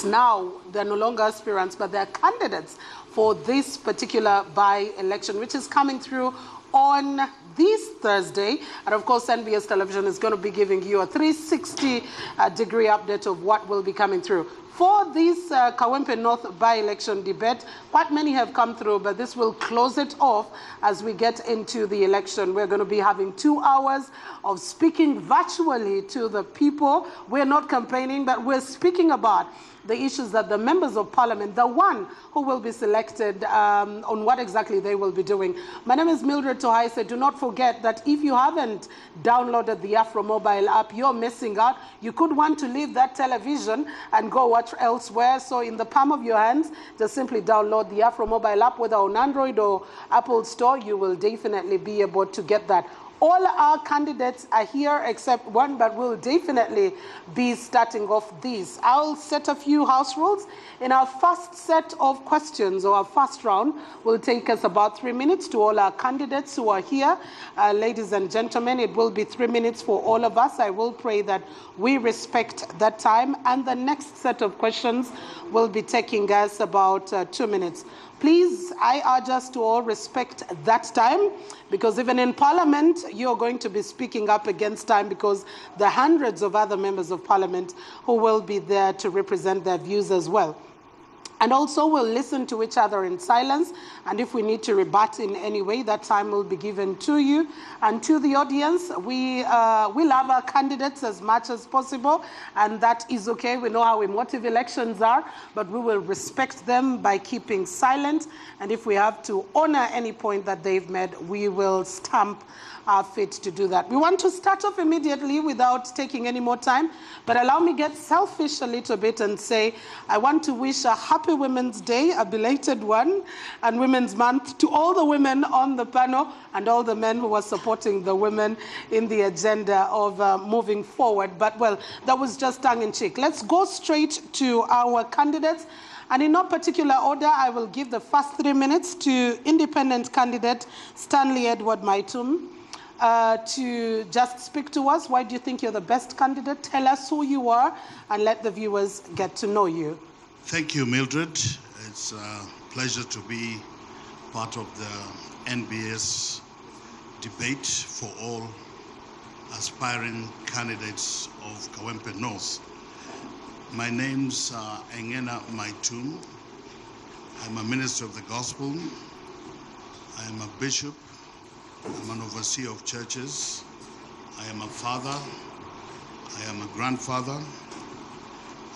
now, they're no longer aspirants, but they're candidates for this particular by-election, which is coming through on this Thursday. And of course, NBS Television is going to be giving you a 360-degree update of what will be coming through. For this Kawempe North by-election debate, quite many have come through, but this will close it off as we get into the election. We're going to be having 2 hours of speaking virtually to the people. We're not campaigning, but we're speaking about the issues that the members of parliament, the one who will be selected, on what exactly they will be doing. My name is Mildred Tohaise. Do not forget that if you haven't downloaded the Afro mobile app, you're missing out. You could want to leave that television and go watch elsewhere. So in the palm of your hands, just simply download the Afro mobile app, whether on Android or Apple Store. You will definitely be able to get that. All our candidates are here except one, but we'll definitely be starting off these. I'll set a few house rules. In our first set of questions, or our first round, will take us about 3 minutes to all our candidates who are here. Ladies and gentlemen, it will be 3 minutes for all of us. I will pray that we respect that time. And the next set of questions will be taking us about 2 minutes. Please, I urge us to all respect that time, because even in Parliament, you're going to be speaking up against time, because there are hundreds of other members of Parliament who will be there to represent their views as well. And also, we'll listen to each other in silence. And if we need to rebut in any way, that time will be given to you. And to the audience, we love our candidates as much as possible. And that is okay. We know how emotive elections are. But we will respect them by keeping silent. And if we have to honor any point that they've made, we will stamp our feet to do that. We want to start off immediately without taking any more time, but allow me get selfish a little bit and say I want to wish a happy Women's Day, a belated one, and Women's Month to all the women on the panel and all the men who are supporting the women in the agenda of moving forward. But well, that was just tongue-in-cheek. Let's go straight to our candidates. And in no particular order, I will give the first 3 minutes to independent candidate Stanley Edward Maitum. To just speak to us. Why do you think you're the best candidate? Tell us who you are and let the viewers get to know you. Thank you, Mildred. It's a pleasure to be part of the NBS debate for all aspiring candidates of Kawempe North. My name's Engena Maitum. I'm a minister of the gospel. I am a bishop. I'm an overseer of churches. I am a father. I am a grandfather.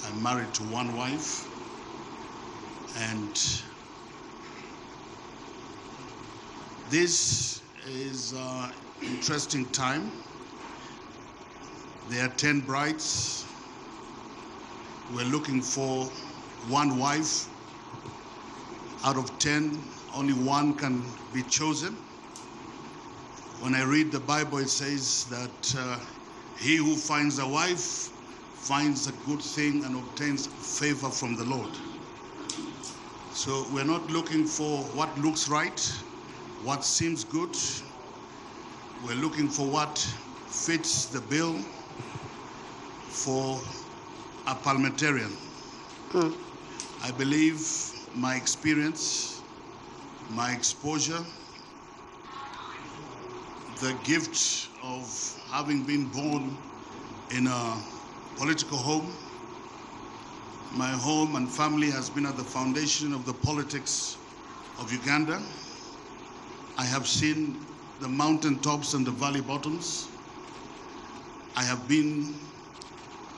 I'm married to one wife. And this is an interesting time. There are 10 brides. We're looking for one wife. Out of 10, only one can be chosen. When I read the Bible, it says that he who finds a wife finds a good thing and obtains favor from the Lord. So we're not looking for what looks right, what seems good. We're looking for what fits the bill for a parliamentarian. I believe my experience, my exposure, the gift of having been born in a political home. My home and family has been at the foundation of the politics of Uganda. I have seen the mountaintops and the valley bottoms. I have been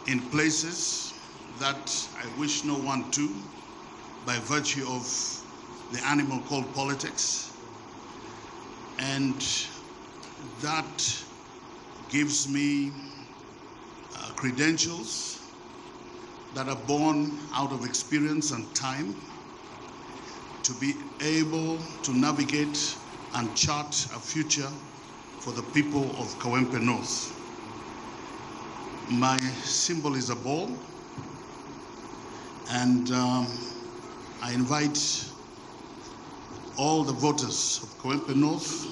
in places that I wish no one to, by virtue of the animal called politics. And that gives me credentials that are born out of experience and time to be able to navigate and chart a future for the people of Kawempe North. My symbol is a ball, and I invite all the voters of Kawempe North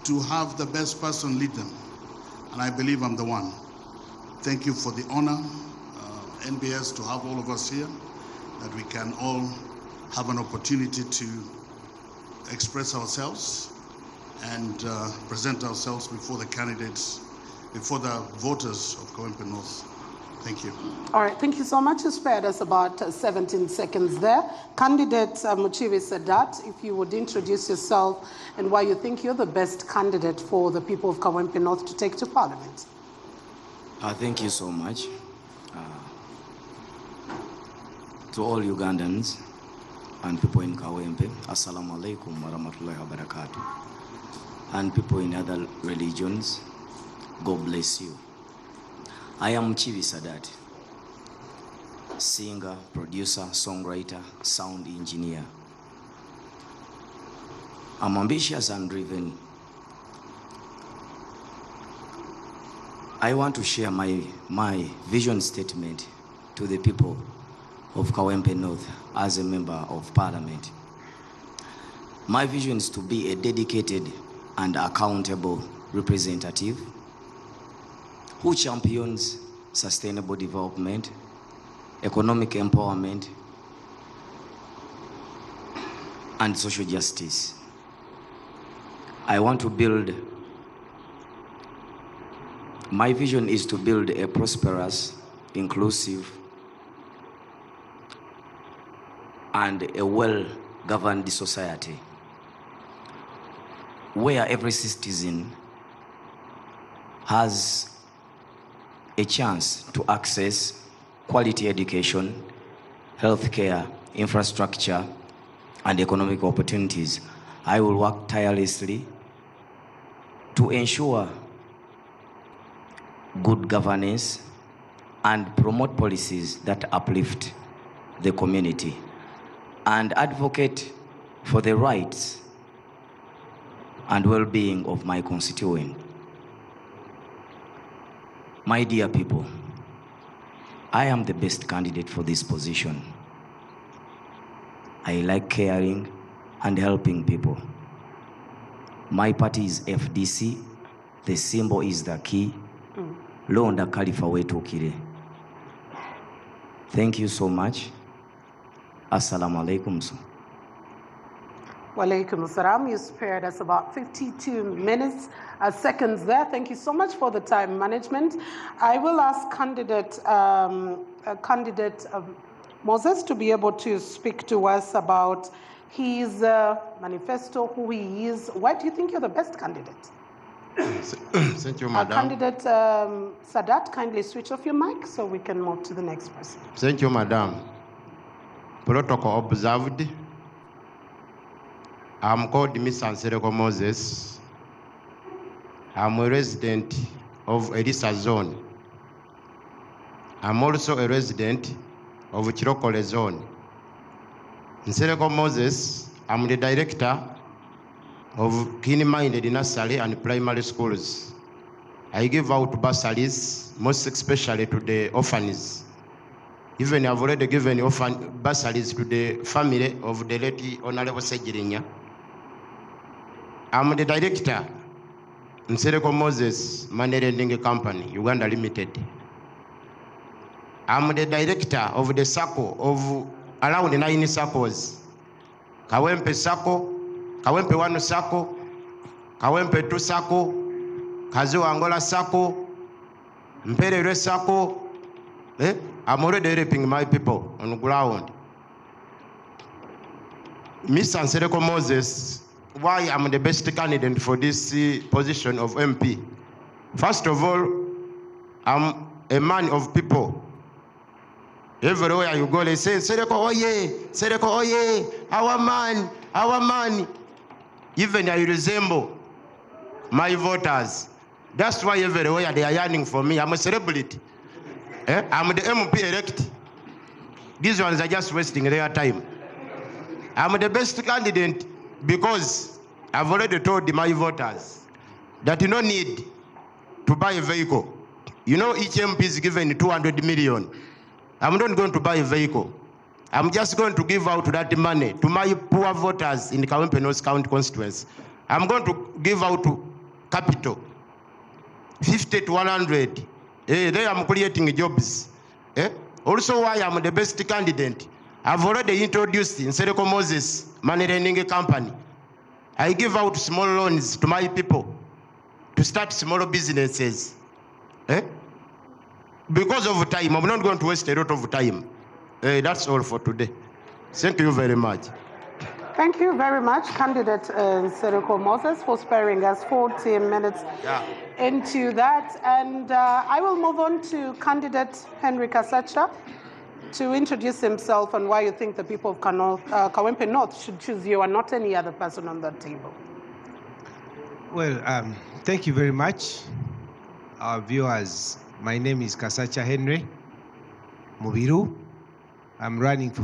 to have the best person lead them, and I believe I'm the one. Thank you for the honor NBS to have all of us here, that we can all have an opportunity to express ourselves and present ourselves before the candidates, before the voters of Kawempe North. Thank you. All right, thank you so much. You spared us about 17 seconds there. Candidate Muchivi Sadat, if you would introduce yourself and why you think you're the best candidate for the people of Kawempe North to take to Parliament. Thank you so much. To all Ugandans and people in Kawempe, Assalamu alaikum wa rahmatullahi wa barakatuh. And people in other religions, God bless you. I am Chivi Sadat, singer, producer, songwriter, sound engineer. I'm ambitious and driven. I want to share my vision statement to the people of Kawempe North as a member of Parliament. My vision is to be a dedicated and accountable representative who champions sustainable development, economic empowerment, and social justice. My vision is to build a prosperous, inclusive, and a well-governed society where every citizen has a chance to access quality education, healthcare, infrastructure, and economic opportunities. I will work tirelessly to ensure good governance and promote policies that uplift the community and advocate for the rights and well-being of my constituent. My dear people, I am the best candidate for this position. I like caring and helping people. My party is FDC. The symbol is the key. Londa Khalifa wetukire. Thank you so much. Assalamu alaikum. Walaikum assalam. You spared us about 52 minutes, seconds there. Thank you so much for the time management. I will ask candidate Moses to be able to speak to us about his manifesto, who he is. Why do you think you're the best candidate? Thank you, Madam. Candidate Sadat, kindly switch off your mic so we can move to the next person. Thank you, Madam. Protocol observed. I'm called Mr. Ansereko Moses. I'm a resident of Elisa Zone. I'm also a resident of Chirokole Zone. Nsereko Moses, I'm the director of keen-minded nursery and primary schools. I give out bursaries, most especially to the orphans. Even I've already given bursaries to the family of the late Honorable Segirinya. I'm the director, Nsereko Moses Money Lending Company, Uganda Limited. I'm the director of the circle of around 9 circles. Kawempe Circle, Kawempe 1 Circle, Kawempe 2 Circle, Kazo Angola Circle, Mperere Circle. I'm already helping my people on the ground. Mr. Nsereko Moses, why I'm the best candidate for this position of MP? First of all, I'm a man of people. Everywhere you go, they say, Nsereko oye, Nsereko oye, our man. Even I resemble my voters. That's why everywhere they are yearning for me. I'm a celebrity. I'm the MP elect. These ones are just wasting their time. I'm the best candidate because I've already told my voters that you don't need to buy a vehicle. You know, each MP is given 200 million. I'm not going to buy a vehicle. I'm just going to give out that money to my poor voters in the Kawempe North County constituency. I'm going to give out to capital, 50 to 100. There I'm creating jobs. Also why I'm the best candidate. I've already introduced Nsereko Moses Money Lending Company. I give out small loans to my people to start small businesses. Because of time, I'm not going to waste a lot of time. That's all for today. Thank you very much. Thank you very much, Candidate Nsereko Moses, for sparing us 14 minutes into that. And I will move on to Candidate Henry Kasacha to introduce himself and why you think the people of Kawempe North should choose you and not any other person on that table. Well, thank you very much, our viewers. My name is Kasacha Henry Mubiru. I'm running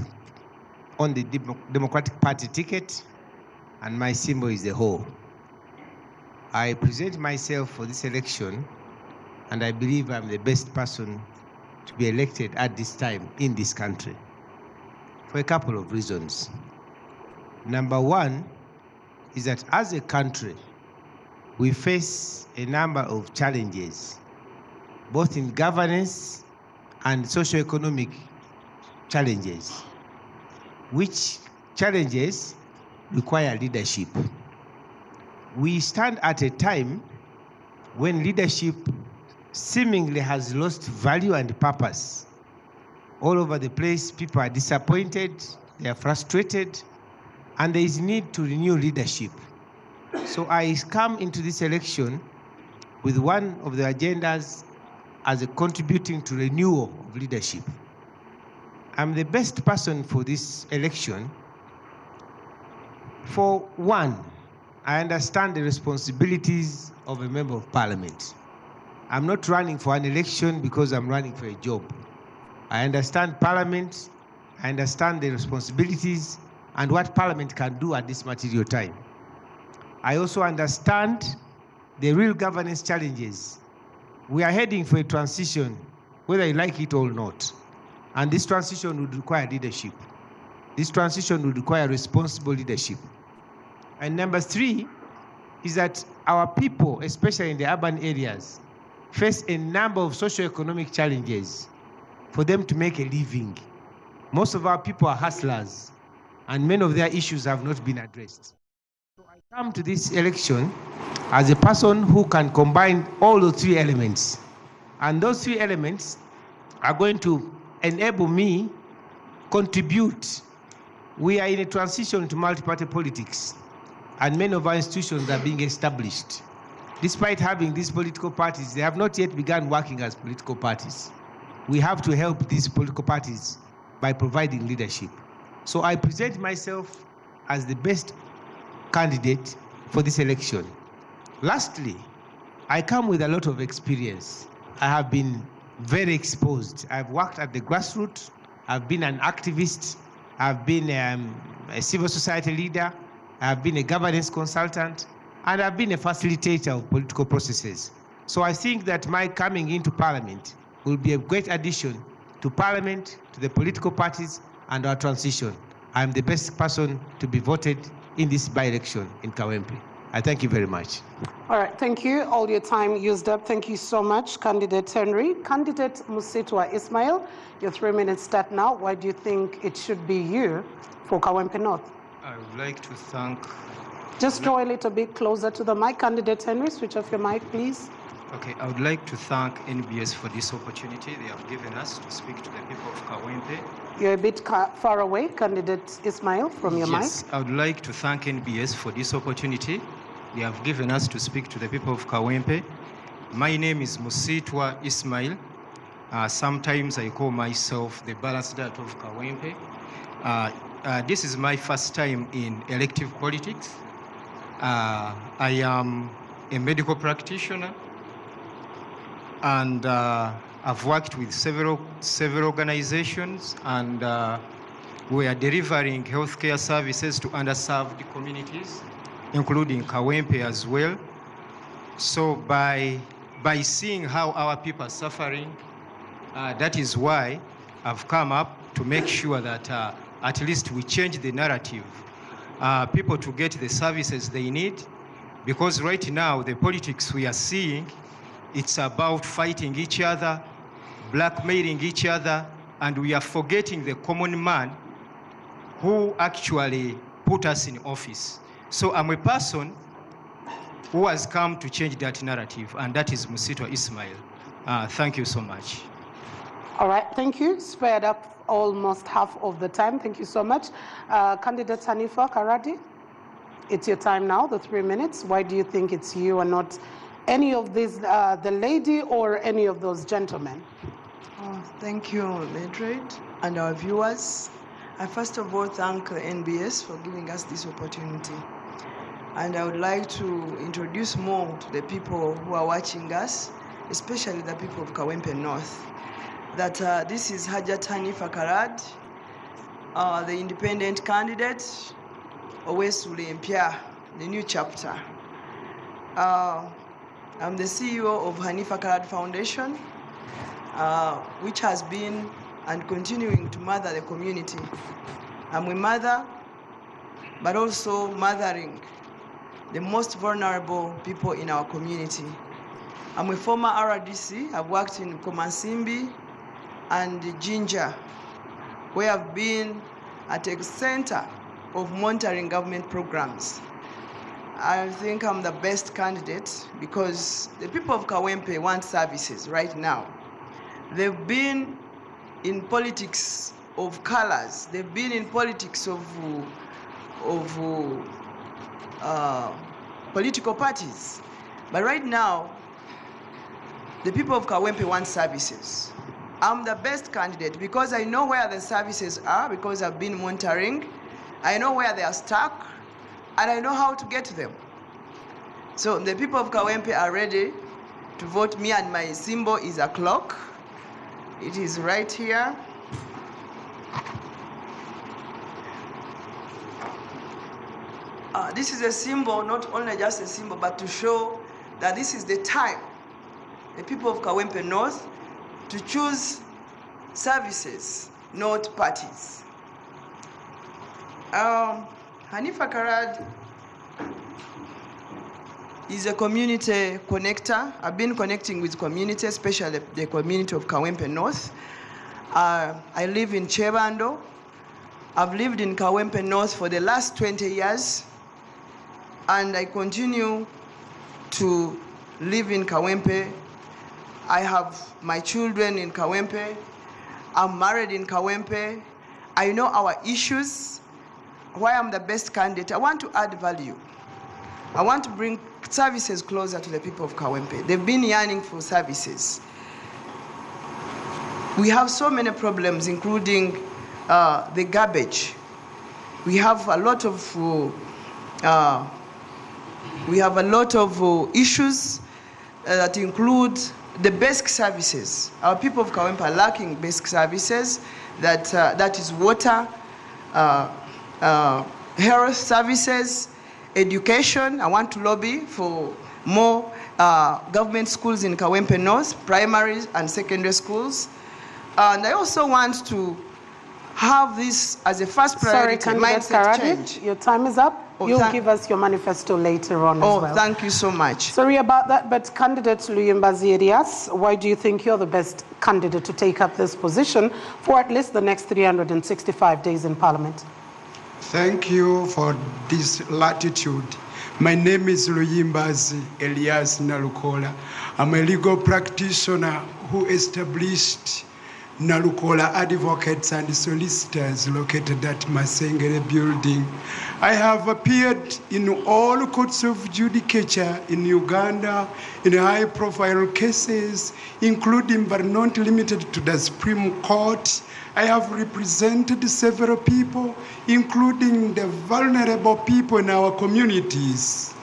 on the Democratic Party ticket, and my symbol is the hoe. I present myself for this election, and I believe I'm the best person to be elected at this time in this country for a couple of reasons. Number one is that as a country, we face a number of challenges, both in governance and socioeconomic challenges, which challenges require leadership. We stand at a time when leadership seemingly has lost value and purpose. All over the place, people are disappointed, they are frustrated, and there is need to renew leadership. So I come into this election with one of the agendas as a contributing to renewal of leadership. I'm the best person for this election. For one, I understand the responsibilities of a member of parliament. I'm not running for an election because I'm running for a job. I understand Parliament, I understand the responsibilities and what Parliament can do at this material time. I also understand the real governance challenges. We are heading for a transition, whether you like it or not. And this transition would require leadership. This transition would require responsible leadership. And number three is that our people, especially in the urban areas, face a number of socioeconomic challenges for them to make a living. Most of our people are hustlers, and many of their issues have not been addressed. So I come to this election as a person who can combine all the three elements. And those three elements are going to enable me contribute. We are in a transition to multi-party politics, and many of our institutions are being established. Despite having these political parties, they have not yet begun working as political parties. We have to help these political parties by providing leadership. So I present myself as the best candidate for this election. Lastly, I come with a lot of experience. I have been very exposed. I've worked at the grassroots. I've been an activist. I've been a civil society leader. I've been a governance consultant. And I've been a facilitator of political processes. So I think that my coming into Parliament will be a great addition to Parliament, to the political parties, and our transition. I'm the best person to be voted in this by-election in Kawempe. I thank you very much. All right, thank you. All your time used up. Thank you so much, Candidate Henry. Candidate Musitwa Ismail, your 3 minutes start now. Why do you think it should be you for Kawempe North? I would like to thank... Just draw a little bit closer to the mic. Candidate Henry, switch off your mic, please. Okay, I would like to thank NBS for this opportunity they have given us to speak to the people of Kawempe. You're a bit far away, Candidate Ismail, from your mic. Yes, I would like to thank NBS for this opportunity they have given us to speak to the people of Kawempe. My name is Musitwa Ismail. Sometimes I call myself the balanced diet of Kawempe. This is my first time in elective politics. I am a medical practitioner, and I've worked with several organizations, and we are delivering healthcare services to underserved communities, including Kawempe as well. So by seeing how our people are suffering, that is why I've come up to make sure that at least we change the narrative. People to get the services they need, because right now the politics we are seeing, it's about fighting each other, blackmailing each other, and we are forgetting the common man who actually put us in office. So I'm a person who has come to change that narrative, and that is Musito Ismail. Thank you so much. All right, thank you. Spared up almost half of the time. Thank you so much. Candidate Hanifa Karadi, it's your time now, the 3 minutes. Why do you think it's you and not any of these, the lady or any of those gentlemen? Thank you, Madrid, and our viewers. I first of all thank NBS for giving us this opportunity. And I would like to introduce more to the people who are watching us, especially the people of Kawempe North, that this is Hajat Hanifa Karad, the independent candidate, Owesule Mpia, the new chapter. I'm the CEO of Hanifa Karad Foundation, which has been and continuing to mother the community. I'm a mother, but also mothering the most vulnerable people in our community. I'm a former RDC. I've worked in Komansimbi and Jinja, where I've been at a center of monitoring government programs. I think I'm the best candidate because the people of Kawempe want services right now. They've been in politics of colors. They've been in politics of political parties. But right now, the people of Kawempe want services. I'm the best candidate because I know where the services are, because I've been monitoring. I know where they are stuck, and I know how to get to them. So the people of Kawempe are ready to vote me, and my symbol is a clock. It is right here. This is a symbol, not only just a symbol, but to show that this is the time, the people of Kawempe North, to choose services, not parties. Hanifa Karad is a community connector. I've been connecting with community, especially the community of Kawempe North. I live in Chebando. I've lived in Kawempe North for the last 20 years, and I continue to live in Kawempe. I have my children in Kawempe. I'm married in Kawempe. I know our issues. Why I'm the best candidate, I want to add value. I want to bring services closer to the people of Kawempe. They've been yearning for services. We have so many problems, including the garbage. We have a lot of issues that include the basic services. Our people of Kawempe are lacking basic services. That is water, health services, education. I want to lobby for more government schools in Kawempe North, primary and secondary schools. And I also want to have this as a first priority. Sorry, Candidate mindset Karadi, change. your time is up. Oh, You'll give us your manifesto later on as well. Thank you so much. Sorry about that, but Candidate Luyimbazi Elias, why do you think you're the best candidate to take up this position for at least the next 365 days in Parliament? Thank you for this latitude. My name is Luyimbazi Elias Nalukola. I'm a legal practitioner who established Nalukola Advocates and Solicitors located at Masengere Building. I have appeared in all courts of judicature in Uganda in high-profile cases, including but not limited to the Supreme Court. I have represented several people, including the vulnerable people in our communities.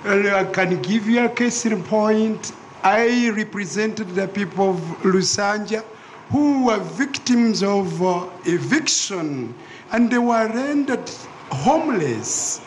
I can give you a case in point. I represented the people of Lusanja who were victims of eviction, and they were rendered homeless.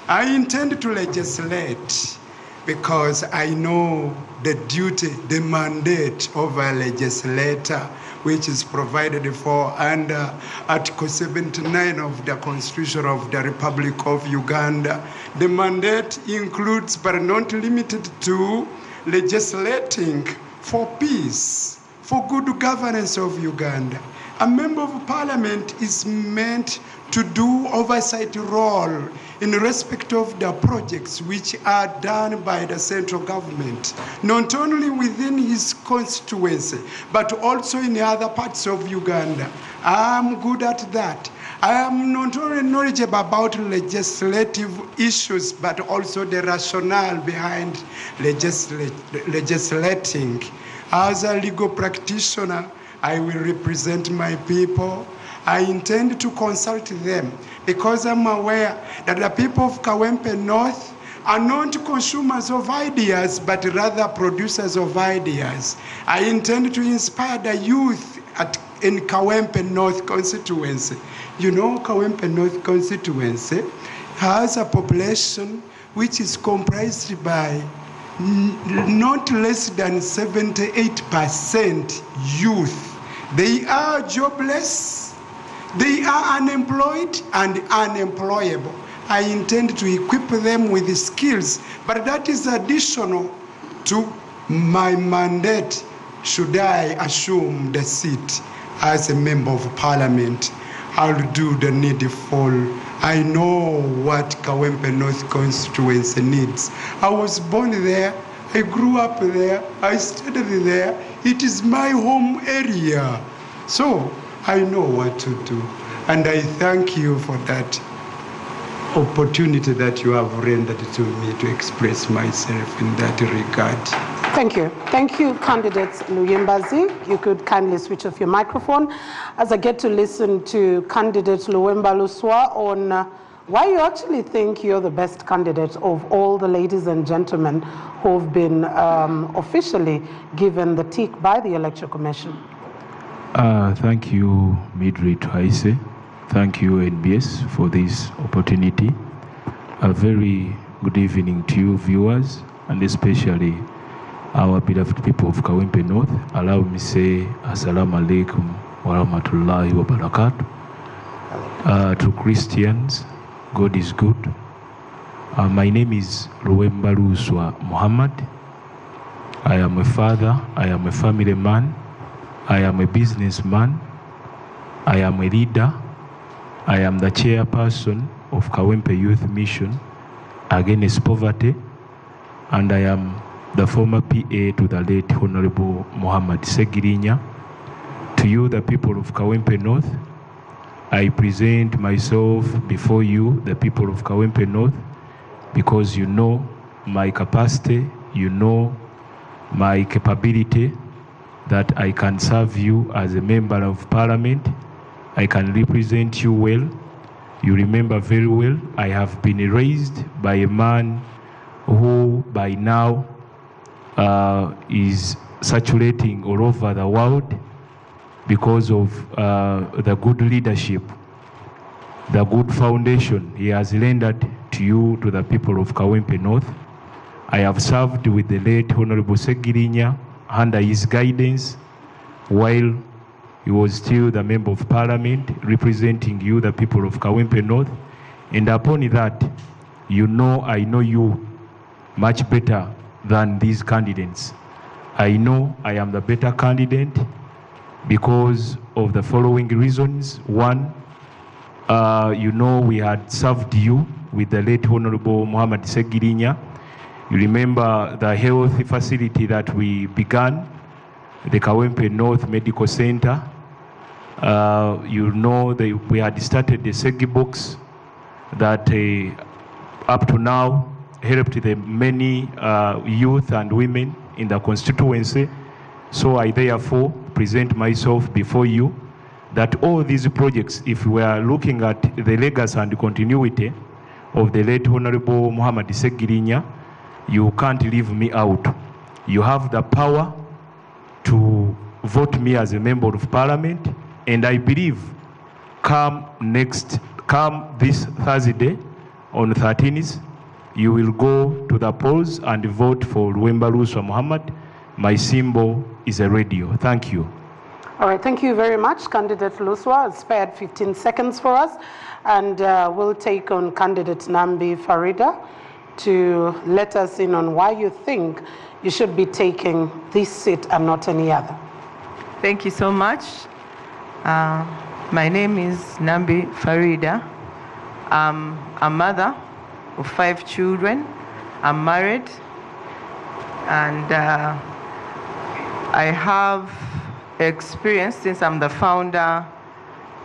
I intend to legislate because I know the duty, the mandate of a legislator, which is provided for under Article 79 of the Constitution of the Republic of Uganda. The mandate includes, but not limited to, legislating for peace, for good governance of Uganda. A member of parliament is meant to do oversight role in respect of the projects which are done by the central government, not only within his constituency, but also in other parts of Uganda. I'm good at that. I am not only knowledgeable about legislative issues, but also the rationale behind legislating. As a legal practitioner, I will represent my people. I intend to consult them because I'm aware that the people of Kawempe North are not consumers of ideas, but rather producers of ideas. I intend to inspire the youth in Kawempe North constituency. You know, Kawempe North constituency has a population which is comprised by not less than 78% youth. They are jobless, they are unemployed and unemployable. I intend to equip them with the skills, but that is additional to my mandate should I assume the seat as a member of parliament. I'll do the needful. I know what Kawempe North constituency needs. I was born there, I grew up there, I studied there. It is my home area. So I know what to do. And I thank you for that opportunity that you have rendered to me to express myself in that regard. Thank you. Thank you, candidate Luyimbazi. You could kindly switch off your microphone as I get to listen to candidate Luwemba Luswa on why you actually think you're the best candidate of all the ladies and gentlemen who've been officially given the tick by the Electoral Commission. Thank you, Midri Twaise. Thank you, NBS, for this opportunity. A very good evening to you, viewers, and especially our beloved people of Kawempe North. Allow me to say Assalamu alaikum wa rahmatullahi wa barakatuh. To Christians, God is good. My name is Luwemba Luswa Muhammad. I am a father, I am a family man, I am a businessman, I am a leader, I am the chairperson of Kawempe Youth Mission Against Poverty, and I am the former PA to the late Honorable Muhammad Segirinya. To you, the people of Kawempe North, I present myself before you, the people of Kawempe North, because you know my capacity, you know my capability, that I can serve you as a member of parliament. I can represent you well. You remember very well, I have been raised by a man who by now is saturating all over the world because of the good leadership, the good foundation he has rendered to you, to the people of Kawempe North. I have served with the late Honorable Segirinya under his guidance while he was still the member of parliament representing you, the people of Kawempe North. And upon that, you know I know you much better than these candidates. I know I am the better candidate because of the following reasons. One, you know we had served you with the late Honorable Muhammad Segirinya. You remember the health facility that we began, the Kawempe North Medical Center. You know that we had started the Segi box that up to now helped the many youth and women in the constituency. So I therefore present myself before you that all these projects, if we are looking at the legacy and continuity of the late Honorable Muhammad Segirinya, you can't leave me out. You have the power to vote me as a member of parliament, and I believe come this Thursday on 13th, you will go to the polls and vote for Luwemba Luswa Muhammad. My symbol is a radio. Thank you. All right, thank you very much, Candidate Luswa. It's spared 15 seconds for us, and we'll take on Candidate Nambi Farida to let us in on why you think you should be taking this seat and not any other. Thank you so much. My name is Nambi Farida. I'm a mother of 5 children. I'm married, and I have experience since I'm the founder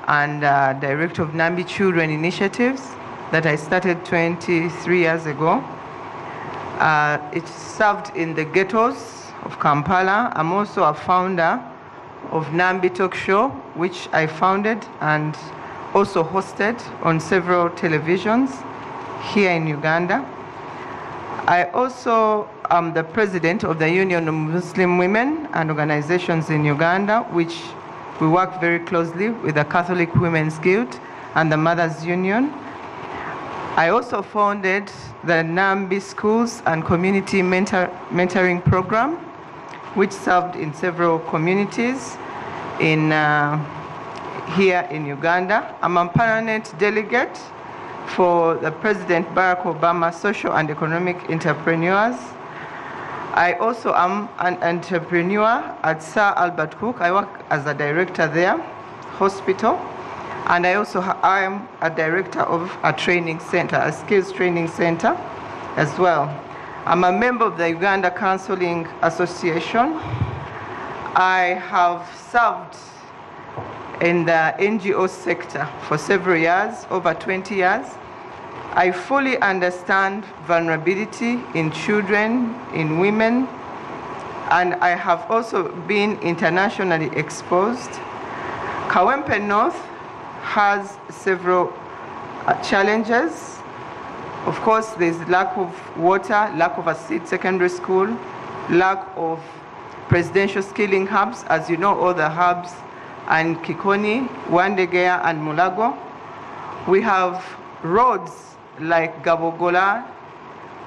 and director of Nambi Children Initiatives that I started 23 years ago. It served in the ghettos of Kampala. I'm also a founder of Nambi Talk Show, which I founded and also hosted on several televisions here in Uganda. I also am the president of the Union of Muslim Women and Organizations in Uganda, which we work very closely with the Catholic Women's Guild and the Mothers Union. I also founded the Nambi Schools and Community Mentoring Program, which served in several communities here in Uganda. I'm a permanent delegate for the President Barack Obama Social and Economic Entrepreneurs. I also am an entrepreneur at Sir Albert Cook. I work as a director there, hospital. And I also am a director of a training center, a skills training center as well. I'm a member of the Uganda Counseling Association. I have served in the NGO sector for several years, over 20 years. I fully understand vulnerability in children, in women, and I have also been internationally exposed. Kawempe North has several challenges. Of course, there's lack of water, lack of a seed secondary school, lack of presidential skilling hubs. As you know, all the hubs and Kikoni, Wandegea, and Mulago. We have roads like Gabogola,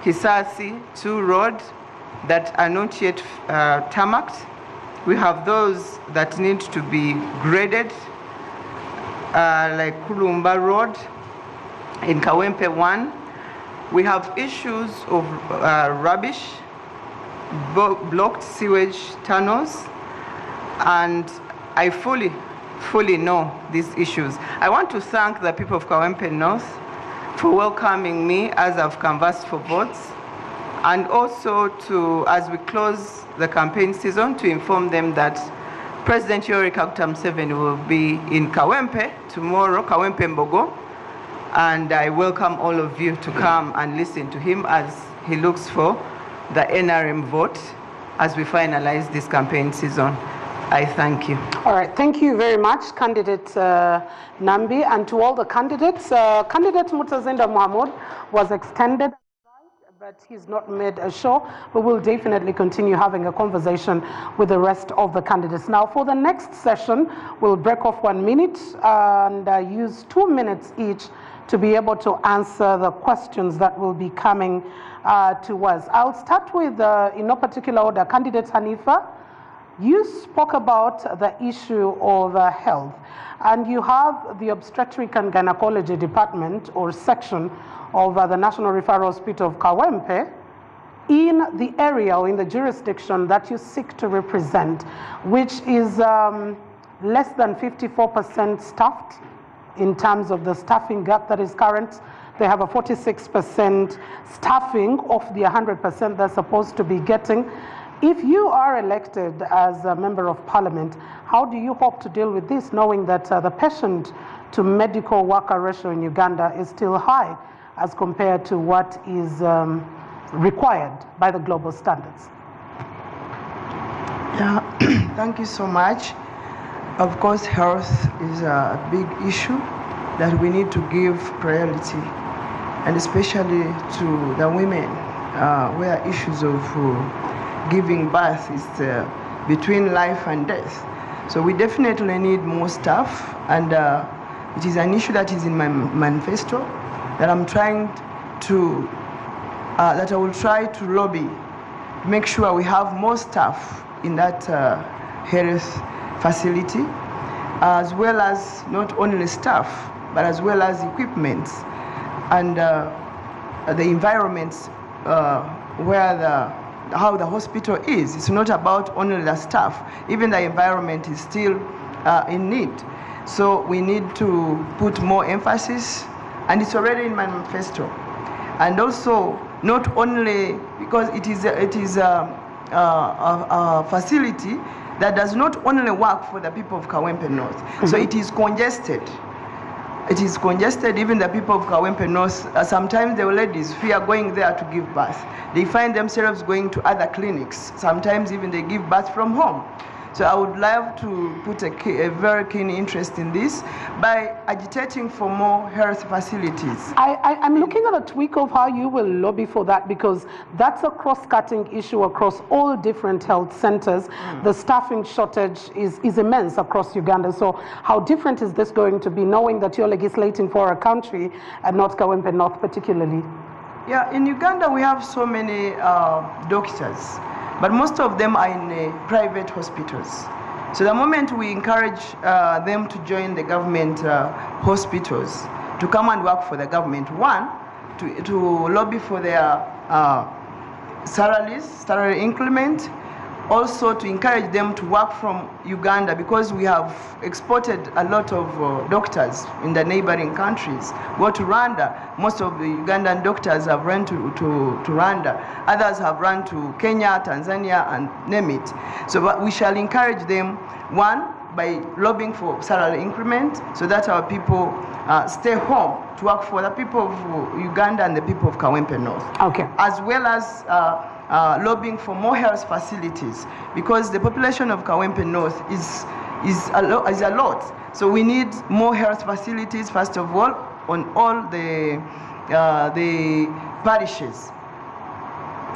Kisasi, 2 roads that are not yet tarmacked. We have those that need to be graded, like Kulumba Road in Kawempe 1. We have issues of rubbish, blocked sewage tunnels, and I fully know these issues. I want to thank the people of Kawempe North for welcoming me as I've canvassed for votes, and also to, as we close the campaign season, to inform them that President Yoweri Kaguta Museveni will be in Kawempe tomorrow, Kawempe Mbogo, and I welcome all of you to come and listen to him as he looks for the NRM vote as we finalize this campaign season. I thank you. All right, thank you very much, Candidate Nambi, and to all the candidates. Candidate Mutazinda Mohamud was extended, but he's not made a show. We will definitely continue having a conversation with the rest of the candidates. Now, for the next session, we'll break off 1 minute and use 2 minutes each to be able to answer the questions that will be coming to us. I'll start with, in no particular order, Candidate Hanifa. You spoke about the issue of health, and you have the obstetric and gynecology department or section of the National Referral Hospital of Kawempe in the area or in the jurisdiction that you seek to represent, which is less than 54% staffed in terms of the staffing gap that is current. They have a 46% staffing of the 100% they're supposed to be getting. If you are elected as a member of parliament, how do you hope to deal with this, knowing that the patient to medical worker ratio in Uganda is still high as compared to what is required by the global standards? Yeah, thank you so much. Of course, health is a big issue that we need to give priority, and especially to the women, where issues of giving birth is between life and death. So we definitely need more staff, and it is an issue that is in my manifesto that I'm trying to, that I will try to lobby, make sure we have more staff in that health facility, as well as not only staff, but as well as equipment and the environments where how the hospital is. It's not about only the staff. Even the environment is still in need. So we need to put more emphasis, and it's already in my manifesto. And also, not only because it is a facility that does not only work for the people of Kawempe North. So it is congested. It is congested. Even the people of Kawempe North, sometimes the ladies fear going there to give birth. They find themselves going to other clinics. Sometimes even they give birth from home. So I would love to put a very keen interest in this by agitating for more health facilities. I'm looking at a tweak of how you will lobby for that, because that's a cross-cutting issue across all different health centers. The staffing shortage is immense across Uganda. So how different is this going to be, knowing that you're legislating for a country and not Kawempe North particularly? Yeah, in Uganda we have so many doctors, but most of them are in private hospitals. So the moment we encourage them to join the government hospitals, to come and work for the government, one, to lobby for their salary increment, also to encourage them to work from Uganda, because we have exported a lot of doctors in the neighboring countries. Go to Rwanda, most of the Ugandan doctors have run to Rwanda. Others have run to Kenya, Tanzania, and name it. So but we shall encourage them, one, by lobbying for salary increment, so that our people stay home to work for the people of Uganda and the people of Kawempe North. Okay. As well as lobbying for more health facilities, because the population of Kawempe North is a lot. So we need more health facilities, first of all, on all the parishes.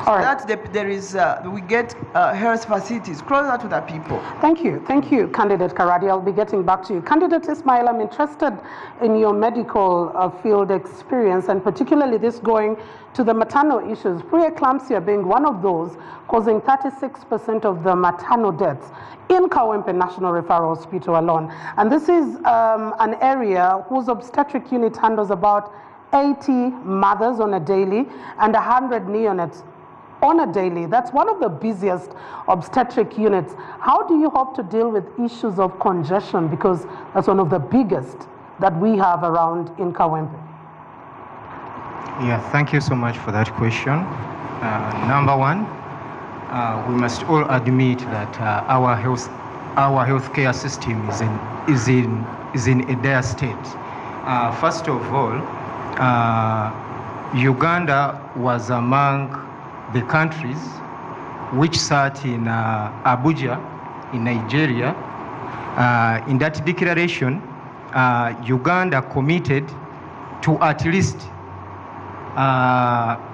All right. That we get health facilities closer to the people. Thank you, Candidate Karadi. I'll be getting back to you. Candidate Ismail, I'm interested in your medical field experience, and particularly this going to the maternal issues, preeclampsia being one of those, causing 36% of the maternal deaths in Kawempe National Referral Hospital alone. And this is an area whose obstetric unit handles about 80 mothers on a daily and 100 neonates on a daily. That's one of the busiest obstetric units. How do you hope to deal with issues of congestion? Because that's one of the biggest that we have around in Kawempe. Yeah, thank you so much for that question. Number one, we must all admit that our healthcare system is in a dire state. First of all, Uganda was among the countries which sat in Abuja, in Nigeria. In that declaration, Uganda committed to at least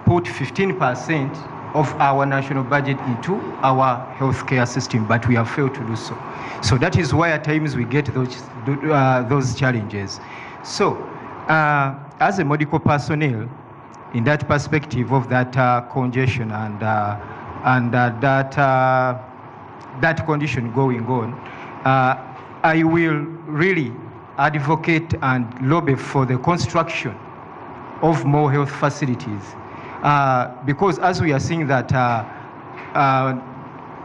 put 15% of our national budget into our healthcare system, but we have failed to do so. So that is why at times we get those challenges. So, as a medical personnel, in that perspective of that congestion and that condition going on, I will really advocate and lobby for the construction of more health facilities, because as we are seeing that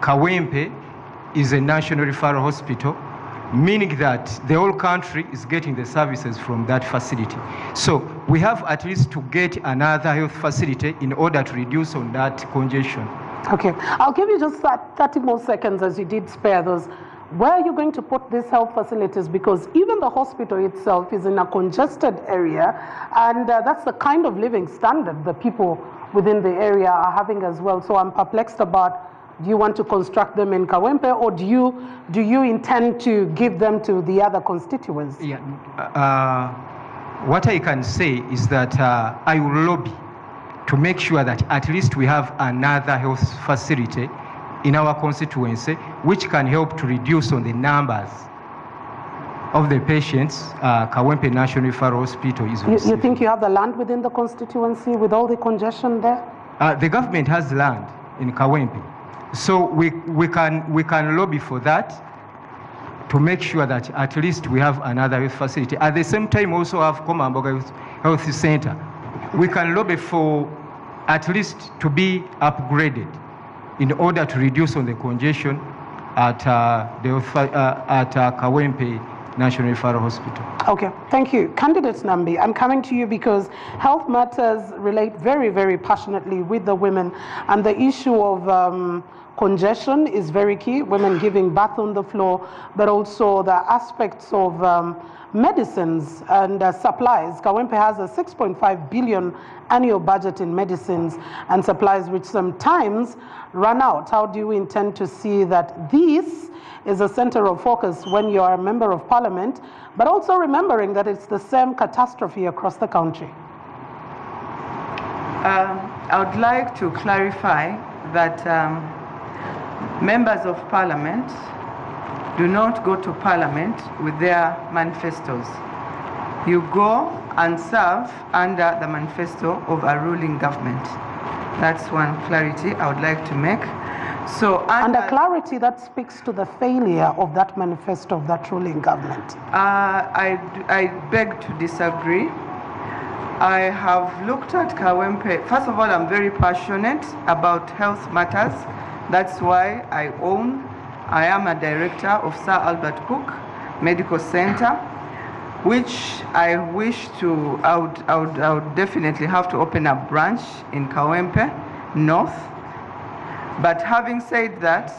Kawempe is a national referral hospital, meaning that the whole country is getting the services from that facility. So we have at least to get another health facility in order to reduce on that congestion. Okay, I'll give you just 30 more seconds, as you did spare those. Where are you going to put these health facilities? Because even the hospital itself is in a congested area, and that's the kind of living standard the people within the area are having as well. So I'm perplexed about, do you want to construct them in Kawempe, or do you intend to give them to the other constituents? Yeah. What I can say is that I will lobby to make sure that at least we have another health facility in our constituency, which can help to reduce on the numbers of the patients Kawempe National Referral Hospital is receiving. You think you have the land within the constituency with all the congestion there? The government has land in Kawempe. So we can lobby for that to make sure that at least we have another health facility. At the same time, also have Komamboga Health Center. We can lobby for at least to be upgraded in order to reduce on the congestion at Kawempe National Referral Hospital. Okay, thank you. Candidate Nambi, I'm coming to you because health matters relate very, very passionately with the women, and the issue of congestion is very key, women giving birth on the floor, but also the aspects of medicines and supplies. Kawempe has a 6.5 billion annual budget in medicines and supplies, which sometimes run out. How do you intend to see that this is a center of focus when you are a member of parliament, but also remembering that it's the same catastrophe across the country? I would like to clarify that members of parliament do not go to parliament with their manifestos. You go and serve under the manifesto of a ruling government. That's one clarity I would like to make. So, and a clarity that speaks to the failure of that manifesto of that ruling government. I beg to disagree. I have looked at Kawempe. First of all, I'm very passionate about health matters. That's why I am a director of Sir Albert Cook Medical Center, which I wish to, I would definitely have to open a branch in Kawempe North. But having said that,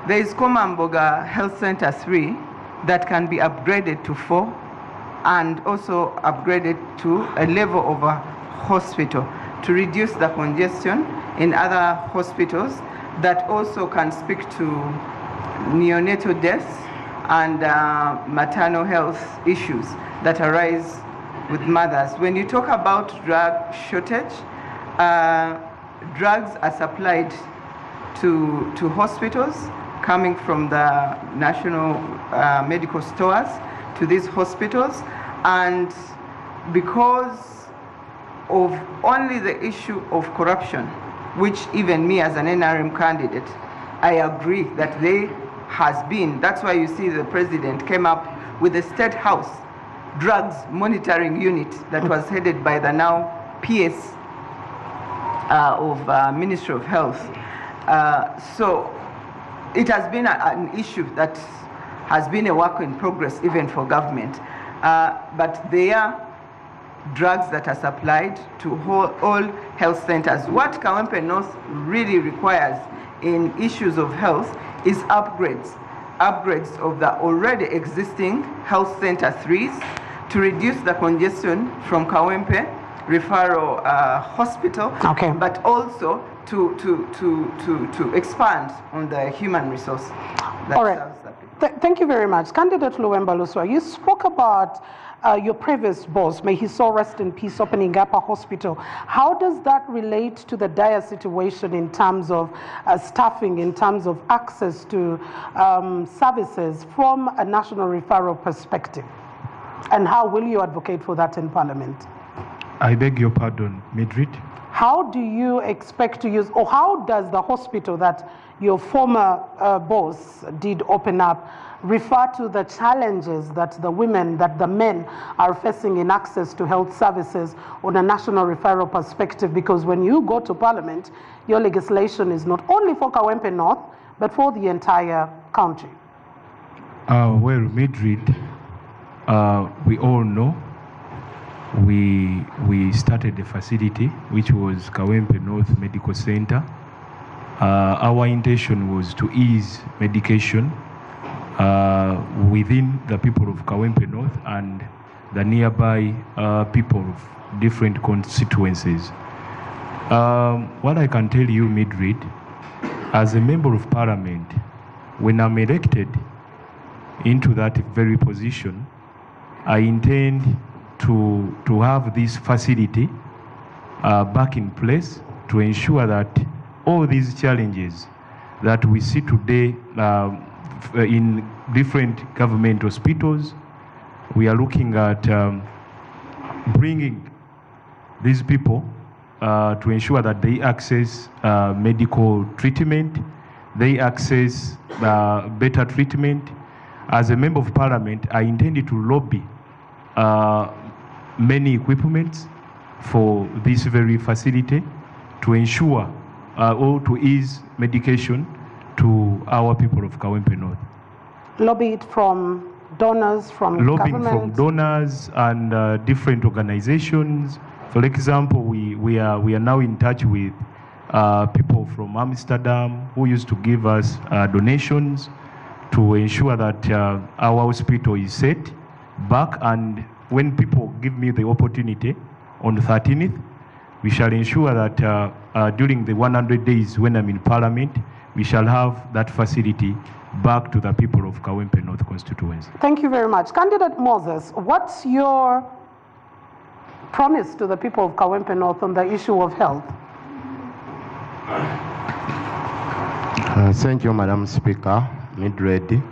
there is Komamboga Health Center 3 that can be upgraded to 4 and also upgraded to a level of a hospital to reduce the congestion in other hospitals that also can speak to neonatal deaths and maternal health issues that arise with mothers. When you talk about drug shortage, drugs are supplied to hospitals coming from the national medical stores to these hospitals, and because of only the issue of corruption, which even me as an NRM candidate, I agree that there has been. That's why you see the president came up with the State House Drugs Monitoring Unit that was headed by the now PS of Ministry of Health. So it has been an issue that has been a work in progress even for government. But there are drugs that are supplied to all health centers. What Kawempe North really requires in issues of health is upgrades of the already existing health center 3s to reduce the congestion from Kawempe Referral Hospital, okay, but also to expand on the human resource. All right. Thank you very much. Candidate Luemba Luswa, you spoke about your previous boss, may he so rest in peace, opening up a hospital. How does that relate to the dire situation in terms of staffing, in terms of access to services from a national referral perspective? And how will you advocate for that in Parliament? I beg your pardon, Midrid. How do you expect to use, or how does the hospital that your former boss did open up refer to the challenges that the women, that the men are facing in access to health services on a national referral perspective? Because when you go to Parliament, your legislation is not only for Kawempe North, but for the entire country. Well, Midrid, we all know we started a facility which was Kawempe North Medical Center. Our intention was to ease medication within the people of Kawempe North and the nearby people of different constituencies. What I can tell you, Midrid, as a member of parliament, when I'm elected into that very position, I intend to have this facility back in place to ensure that all these challenges that we see today in different government hospitals, we are looking at bringing these people to ensure that they access medical treatment, they access better treatment. As a member of parliament, I intended to lobby many equipments for this very facility to ensure or to ease medication to our people of Kawempe North. Lobby it from donors, from Lobbying government? from donors and different organizations. For example, we are now in touch with people from Amsterdam who used to give us donations to ensure that our hospital is set back. And when people give me the opportunity on the 13th, we shall ensure that during the 100 days when I'm in Parliament, we shall have that facility back to the people of Kawempe North constituency. Thank you very much. Candidate Moses, what's your promise to the people of Kawempe North on the issue of health? Thank you, Madam Speaker. Mid-ready.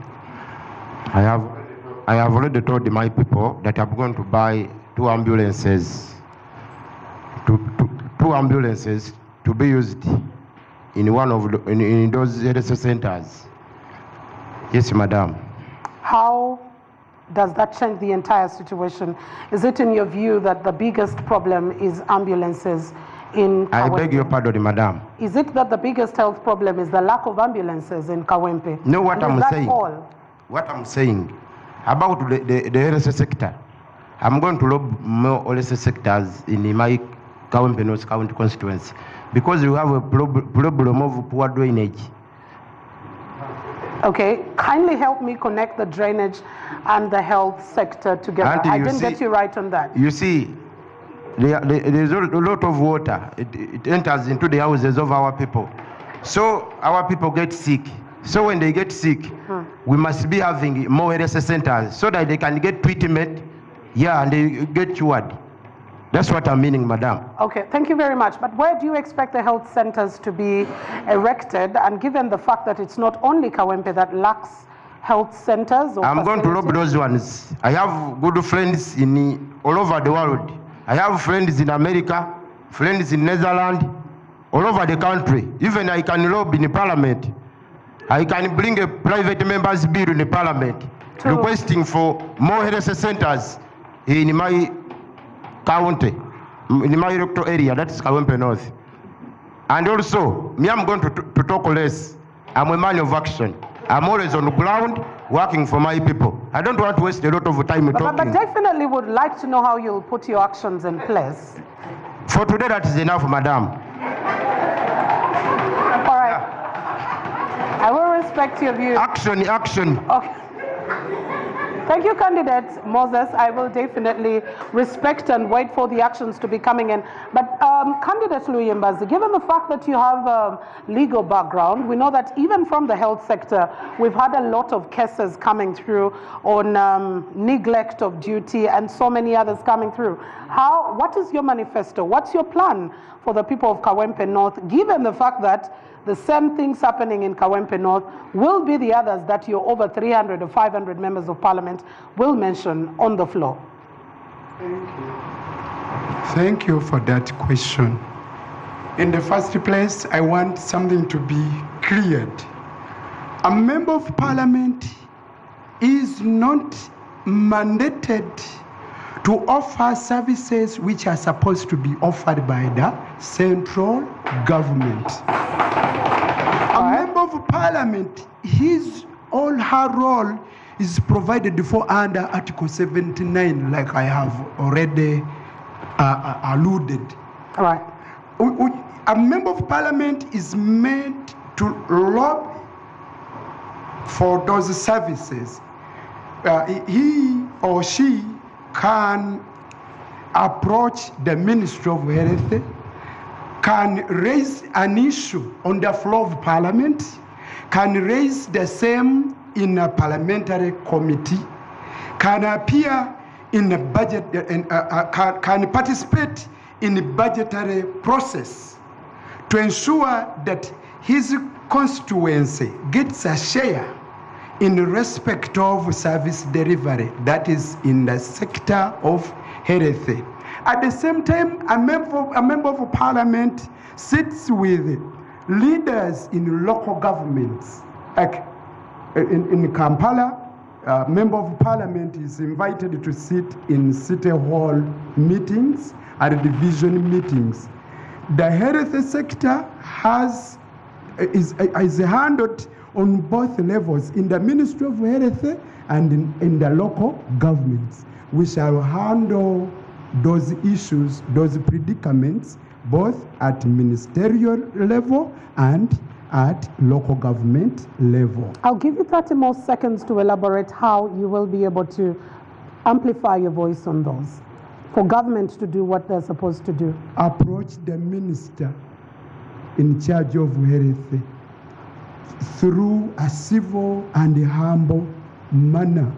I have already told my people that I'm going to buy two ambulances to be used in one of in those health centers. Yes, Madam. How does that change the entire situation? Is it in your view that the biggest problem is ambulances in Kawempe? I beg your pardon, Madam. Is it that the biggest health problem is the lack of ambulances in Kawempe? No, what And I'm is that saying. all? What I'm saying about the health sector, I'm going to lob more health sectors in my Kawempe North County constituency because you have a problem of poor drainage. Okay, kindly help me connect the drainage and the health sector together. Auntie, I you didn't see- get you right on that. You see, there's a lot of water. It enters into the houses of our people. So our people get sick. So when they get sick, we must be having more health centers so that they can get treatment, and they get cured. That's what I'm meaning, Madam. Okay, thank you very much. But where do you expect the health centers to be erected? And given the fact that it's not only Kawempe that lacks health centers or I'm going to rob facilities? those ones. I have good friends all over the world. I have friends in America, friends in Netherlands, all over the country. Even I can lobby in Parliament. I can bring a private member's bill in the Parliament requesting for more health centers in my county, in my electoral area, that is Kawempe North. And also, me, I'm going to talk less. I'm a man of action. I'm always on the ground working for my people. I don't want to waste a lot of time But talking. definitely would like to know how you'll put your actions in place. For today, that is enough, Madam. All right. I will respect your view. Action. Okay. Thank you, candidate Moses. I will definitely respect and wait for the actions to be coming in. But candidate Luyimbazi, given the fact that you have a legal background, we know that even from the health sector, we've had a lot of cases coming through on neglect of duty and so many others coming through. What is your manifesto? What's your plan for the people of Kawempe North, given the fact that the same things happening in Kawempe North will be the others that your over 300 or 500 members of parliament will mention on the floor? Thank you for that question. In the first place, I want something to be cleared. A member of parliament is not mandated to offer services which are supposed to be offered by the central government. A member of parliament, his or her role is provided for under Article 79, like I have already alluded. All right. A member of parliament is meant to lobby for those services. He or she can approach the Ministry of Health, can raise an issue on the floor of parliament, can raise the same in a parliamentary committee, can appear in a budget, can participate in the budgetary process to ensure that his constituency gets a share in respect of service delivery, that is in the sector of health. At the same time, a member of parliament sits with leaders in local governments. Like in Kampala, a member of parliament is invited to sit in city hall meetings and division meetings. The health sector is handled on both levels, in the Ministry of Health and in the local governments. We shall handle those issues, those predicaments, both at ministerial level and at local government level. I'll give you 30 more seconds to elaborate how you will be able to amplify your voice on those, for government to do what they're supposed to do. Approach the minister in charge of health through a civil and humble manner.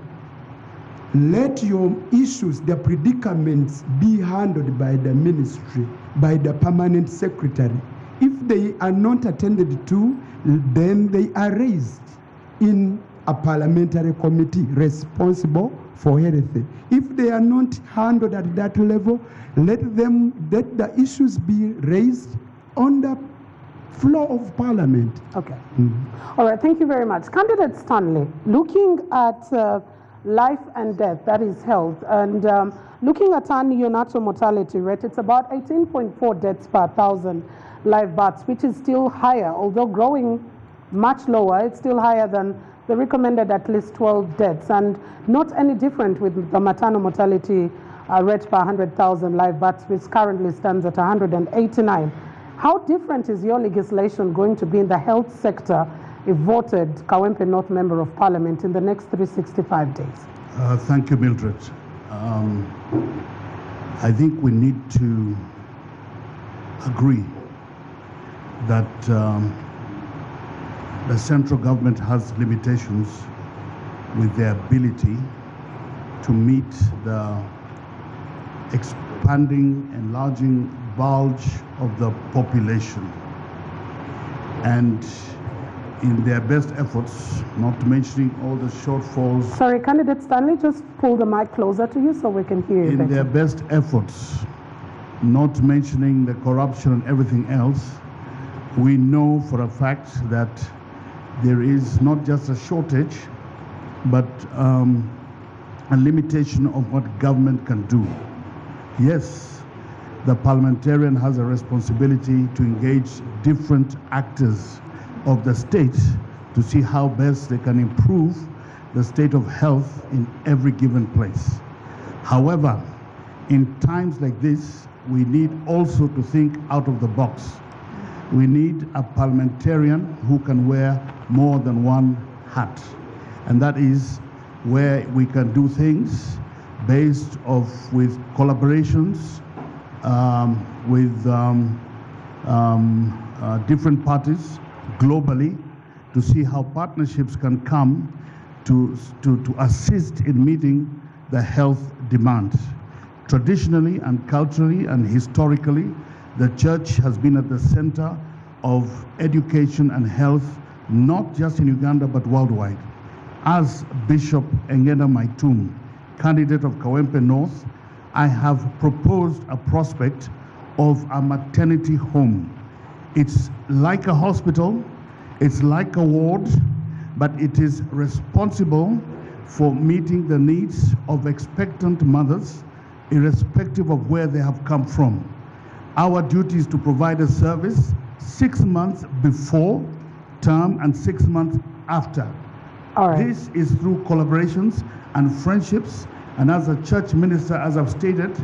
Let your issues, the predicaments, be handled by the ministry, by the permanent secretary. If they are not attended to, then they are raised in a parliamentary committee responsible for health. If they are not handled at that level, let the issues be raised on the floor of parliament. Okay. All right, thank you very much. Candidate Stanley, looking at life and death, that is health, and looking at our neonatal mortality rate, it's about 18.4 deaths per 1,000 live births, which is still higher, although growing much lower, it's still higher than the recommended at least 12 deaths, and not any different with the maternal mortality rate per 100,000 live births, which currently stands at 189. How different is your legislation going to be in the health sector if voted Kawempe North Member of Parliament in the next 365 days? Thank you, Mildred. I think we need to agree that the central government has limitations with their ability to meet the expanding, enlarging bulge of the population. And in their best efforts, not mentioning all the shortfalls. Sorry, Candidate Stanley, just pull the mic closer to you so we can hear you in better. their best efforts, not mentioning the corruption and everything else, we know for a fact that there is not just a shortage, but a limitation of what government can do. Yes, the parliamentarian has a responsibility to engage different actors of the state to see how best they can improve the state of health in every given place. However, in times like this, we need also to think out of the box. We need a parliamentarian who can wear more than one hat. And that is where we can do things based with collaborations with different parties globally to see how partnerships can come to assist in meeting the health demand. Traditionally and culturally and historically, the church has been at the center of education and health, not just in Uganda, but worldwide. As Bishop Engenda Maitum, candidate of Kawempe North, I have proposed a prospect of a maternity home. It's like a hospital, it's like a ward, but it is responsible for meeting the needs of expectant mothers, irrespective of where they have come from. Our duty is to provide a service 6 months before term and 6 months after. All right. This is through collaborations and friendships, and as a church minister, as I've stated,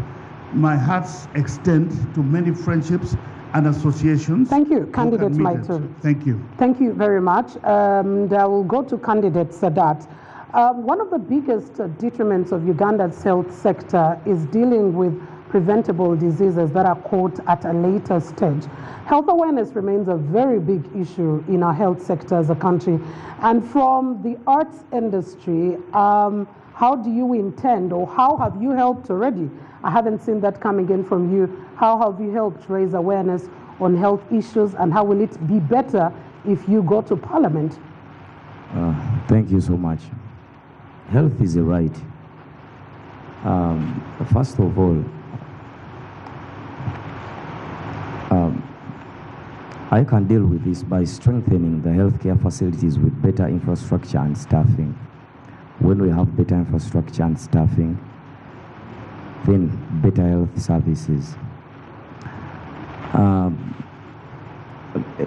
my hearts extend to many friendships and associations. Thank you, Candidate Maitum. Thank you. Thank you very much. And I will go to Candidate Sadat. One of the biggest detriments of Uganda's health sector is dealing with preventable diseases that are caught at a later stage. Health awareness remains a very big issue in our health sector as a country. And from the arts industry, how do you intend, or how have you helped already? I haven't seen that coming in from you. How have you helped raise awareness on health issues, and how will it be better if you go to Parliament? Thank you so much. Health is a right. First of all, I can deal with this by strengthening the healthcare facilities with better infrastructure and staffing. When we have better infrastructure and staffing, then better health services.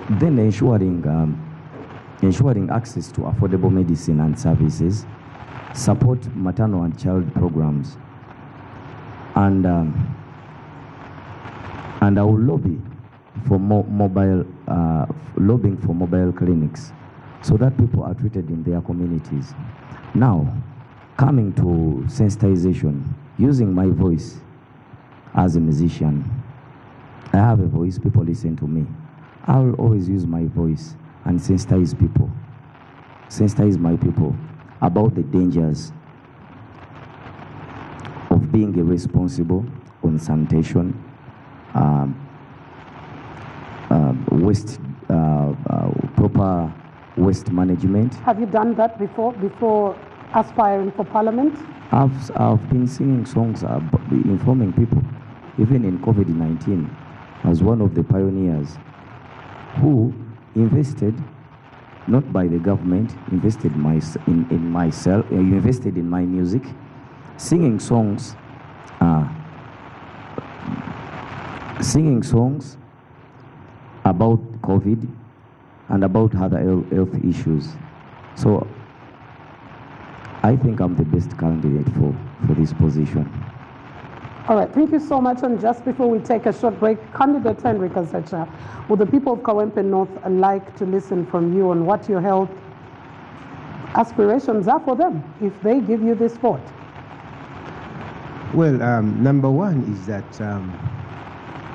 Then ensuring ensuring access to affordable medicine and services, support maternal and child programs, and I will lobby for lobbying for mobile clinics so that people are treated in their communities. Now, coming to sensitization, using my voice as a musician. I have a voice, people listen to me. I will always use my voice and sensitize people, sensitize my people about the dangers of being irresponsible on sanitation, proper waste management. Have you done that before aspiring for parliament? I've been singing songs informing people. Even in COVID-19, I was one of the pioneers who invested, not by the government, invested in myself, invested in my music, singing songs about COVID and about other health issues. So I think I'm the best candidate for this position. All right, thank you so much. And just before we take a short break, candidate Henry Kasecha, would the people of Kawempe North like to listen from you on what your health aspirations are for them if they give you this vote? Well, number one is that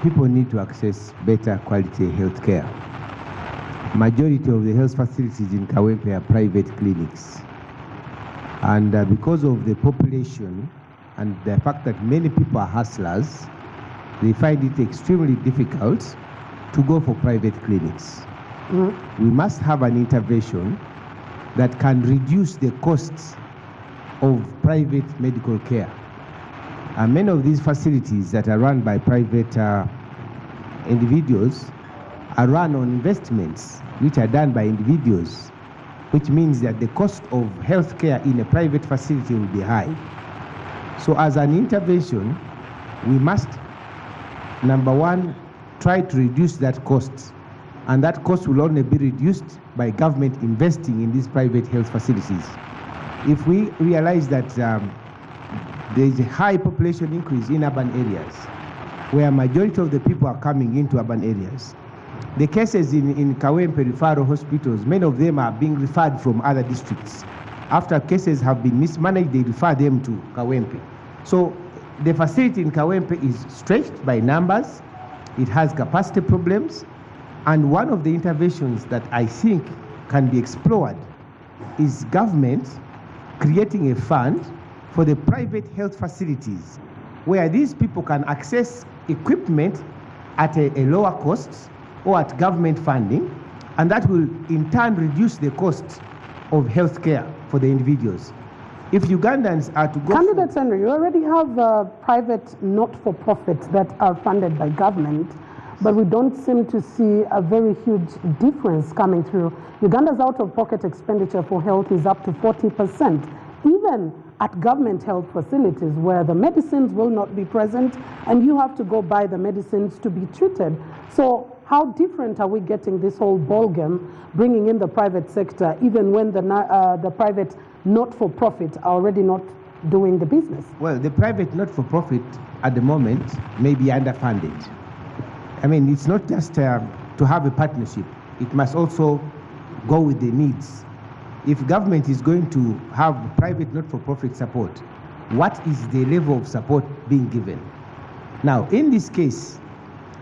people need to access better quality health care. Majority of the health facilities in Kawempe are private clinics. And because of the population and the fact that many people are hustlers, they find it extremely difficult to go for private clinics. We must have an intervention that can reduce the costs of private medical care. And many of these facilities that are run by private individuals are run on investments which are done by individuals, which means that the cost of health care in a private facility will be high. So as an intervention, we must, number one, try to reduce that cost. And that cost will only be reduced by government investing in these private health facilities. If we realize that there is a high population increase in urban areas, where a majority of the people are coming into urban areas, the cases in Kawempe referral hospitals, many of them are being referred from other districts. After cases have been mismanaged, they refer them to Kawempe. So the facility in Kawempe is stretched by numbers. It has capacity problems. And one of the interventions that I think can be explored is government creating a fund for the private health facilities where these people can access equipment at a lower cost or at government funding, and that will in turn reduce the cost of health care for the individuals. If Ugandans are to go... Candidate Henry, you already have private not-for-profits that are funded by government, but we don't seem to see a very huge difference coming through. Uganda's out-of-pocket expenditure for health is up to 40%, even at government health facilities where the medicines will not be present and you have to go buy the medicines to be treated. So how different are we getting this whole ballgame, bringing in the private sector, even when the private not-for-profit are already not doing the business? Well, the private not-for-profit at the moment may be underfunded. I mean, it's not just to have a partnership. It must also go with the needs. If government is going to have private not-for-profit support, what is the level of support being given? Now, in this case,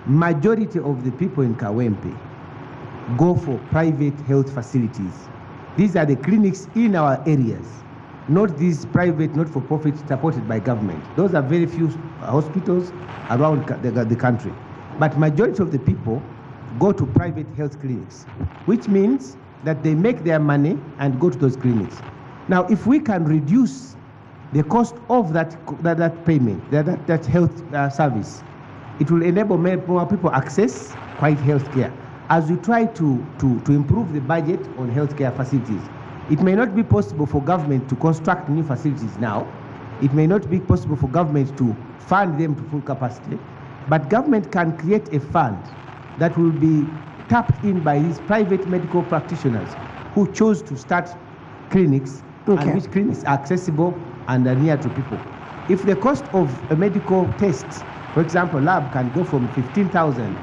majority of the people in Kawempe go for private health facilities. These are the clinics in our areas, not these private not-for-profit supported by government. Those are very few hospitals around the country. But majority of the people go to private health clinics, which means that they make their money and go to those clinics. Now, if we can reduce the cost of that payment, that health service, it will enable more people access quality health care. As we try to improve the budget on healthcare facilities, it may not be possible for government to construct new facilities now. It may not be possible for government to fund them to full capacity, but government can create a fund that will be tapped in by these private medical practitioners who chose to start clinics Okay. and which clinics are accessible and are near to people. If the cost of a medical test, for example, lab can go from 15,000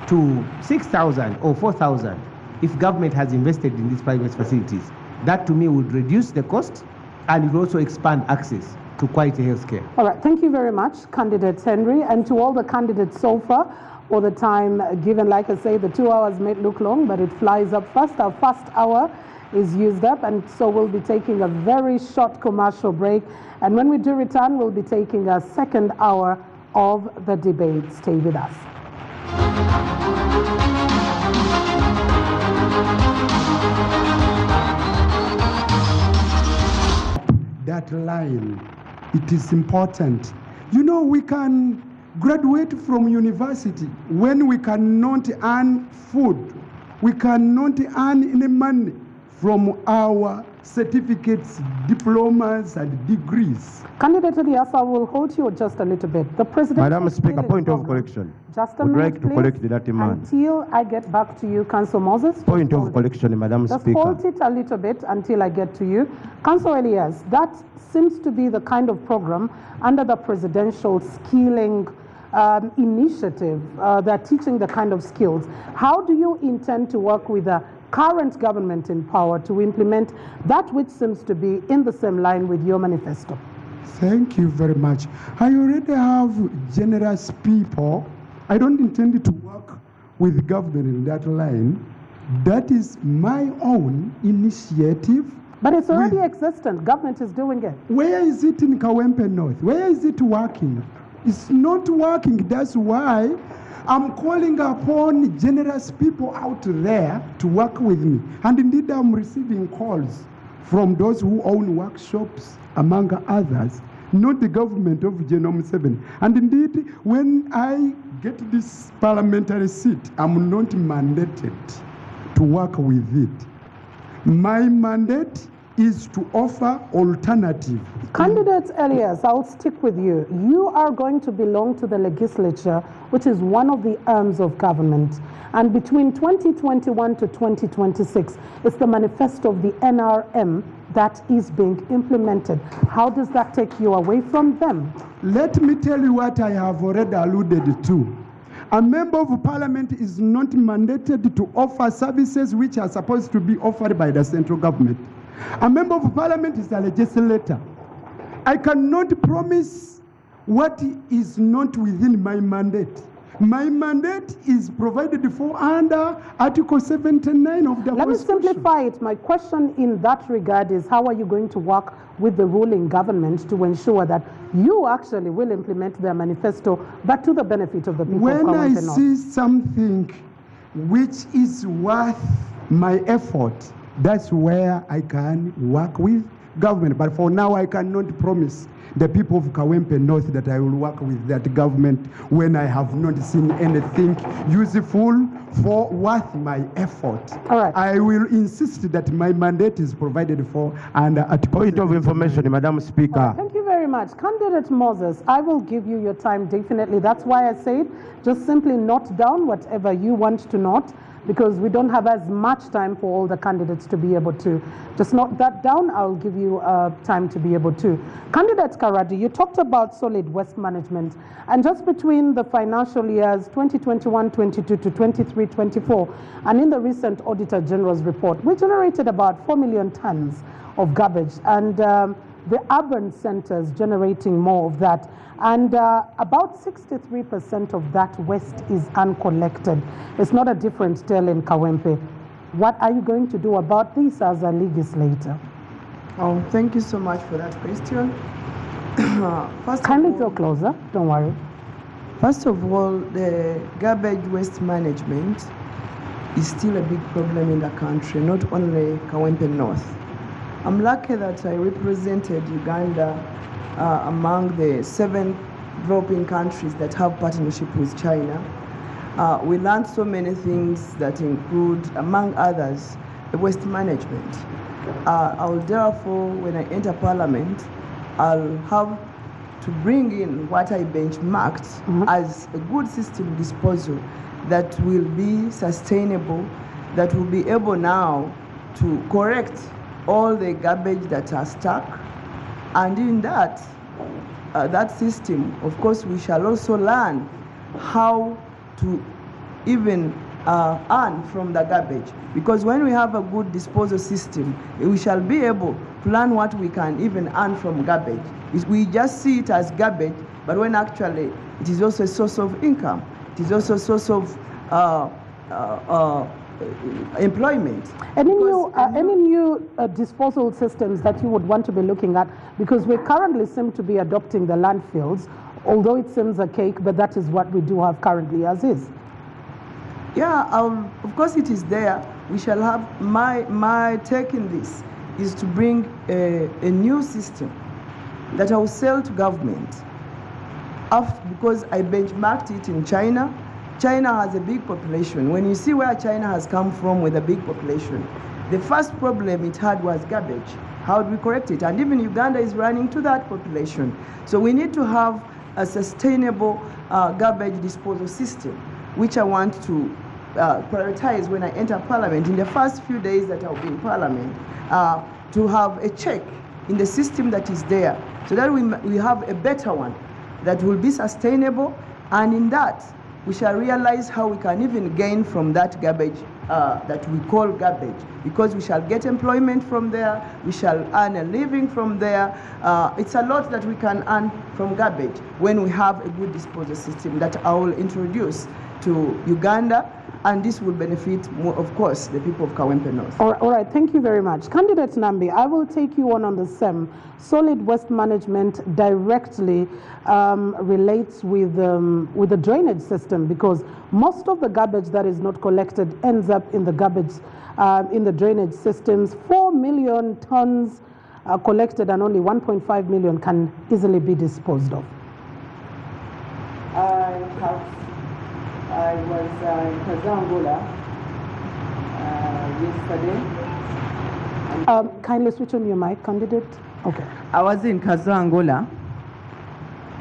to 6,000 or 4,000, if government has invested in these private facilities, that to me would reduce the cost and it will also expand access to quality healthcare. All right, thank you very much, Candidate Henry, and to all the candidates so far for the time given. Like I say, the 2 hours may look long, but it flies up fast. Our first hour is used up, and so we'll be taking a very short commercial break. And when we do return, we'll be taking a second hour of the debate. Stay with us. That line, it is important. You know, we can graduate from university when we cannot earn food, we cannot earn any money from our certificates, diplomas, and degrees. Candidate Elias, I will hold you just a little bit. The president. Madam Speaker, point of correction. Just a Would minute, like to please, correct that man. until I get back to you, Councillor Moses. Just Point hold of it. correction, Madam Just Speaker. hold it a little bit until I get to you. Councillor Elias, that seems to be the kind of program under the presidential skilling initiative. They're teaching the kind of skills. How do you intend to work with the current government in power to implement that which seems to be in the same line with your manifesto? Thank you very much. I already have generous people. I don't intend to work with government in that line. That is my own initiative. But it's already existent. Government is doing it. Where is it in Kawempe North? Where is it working? It's not working. That's why I'm calling upon generous people out there to work with me. And indeed, I'm receiving calls from those who own workshops, among others, not the government of Genome 7. And indeed, when I get this parliamentary seat, I'm not mandated to work with it. My mandate is to offer alternative. Candidate Elias, I'll stick with you. You are going to belong to the legislature, which is one of the arms of government. And between 2021 to 2026, it's the manifesto of the NRM that is being implemented. How does that take you away from them? Let me tell you what I have already alluded to. A member of parliament is not mandated to offer services which are supposed to be offered by the central government. A member of parliament is a legislator. I cannot promise what is not within my mandate. My mandate is provided for under Article 79 of the Let me Constitution. simplify it. My question in that regard is, how are you going to work with the ruling government to ensure that you actually will implement their manifesto, but to the benefit of the people of When I Kawempe North? see something which is worth my effort, that's where I can work with government. But for now, I cannot promise the people of Kawempe North that I will work with that government when I have not seen anything useful for worth my effort. All right. I will insist that my mandate is provided for under Article Point of 79. information, Madam Speaker. Thank you very much. Candidate Moses, I will give you your time definitely. That's why I said just simply note down whatever you want to note, because we don't have as much time for all the candidates to be able to. Just note that down. I'll give you time to be able to. Candidate Karadi, you talked about solid waste management. And just between the financial years 2021-22 to 23-24, and in the recent Auditor General's report, we generated about 4 million tons of garbage. And the urban centers generating more of that. And about 63% of that waste is uncollected. It's not a different tale in Kawempe. What are you going to do about this as a legislator? Oh, thank you so much for that question. Kindly draw closer, don't worry. First of all, the garbage waste management is still a big problem in the country, not only Kawempe North. I'm lucky that I represented Uganda among the 7 developing countries that have partnership with China. We learned so many things that include, among others, the waste management. I'll therefore, when I enter Parliament, I'll have to bring in what I benchmarked as a good system disposal that will be sustainable, that will be able now to correct all the garbage that are stuck. And in that, that system, of course, we shall also learn how to even earn from the garbage. Because when we have a good disposal system, we shall be able to learn what we can even earn from garbage. We just see it as garbage, but when actually it is also a source of income. It is also a source of employment. Any new disposal systems that you would want to be looking at? Because we currently seem to be adopting the landfills, although it seems a cake, but that is what we do have currently as is. Yeah, of course it is there. We shall have, my take in this is to bring a new system that I will sell to government. Because I benchmarked it in China. China has a big population. When you see where China has come from with a big population, the first problem it had was garbage. How do we correct it? And even Uganda is running to that population. So we need to have a sustainable garbage disposal system, which I want to prioritize when I enter Parliament. In the first few days that I'll be in Parliament, to have a check in the system that is there, so that we have a better one that will be sustainable, and in that, we shall realize how we can even gain from that garbage that we call garbage, because we shall get employment from there, we shall earn a living from there. It's a lot that we can earn from garbage when we have a good disposal system that I will introduce to Uganda, and this will benefit, more, of course, the people of Kawempe North. All right, thank you very much. Candidate Nambi, I will take you on the SEM. Solid waste management directly relates with the drainage system, because most of the garbage that is not collected ends up in the garbage, in the drainage systems. 4 million tons collected and only 1.5 million can easily be disposed of. I was in Kazangola yesterday. Kindly switch on your mic, candidate. Okay. I was in Kazangola.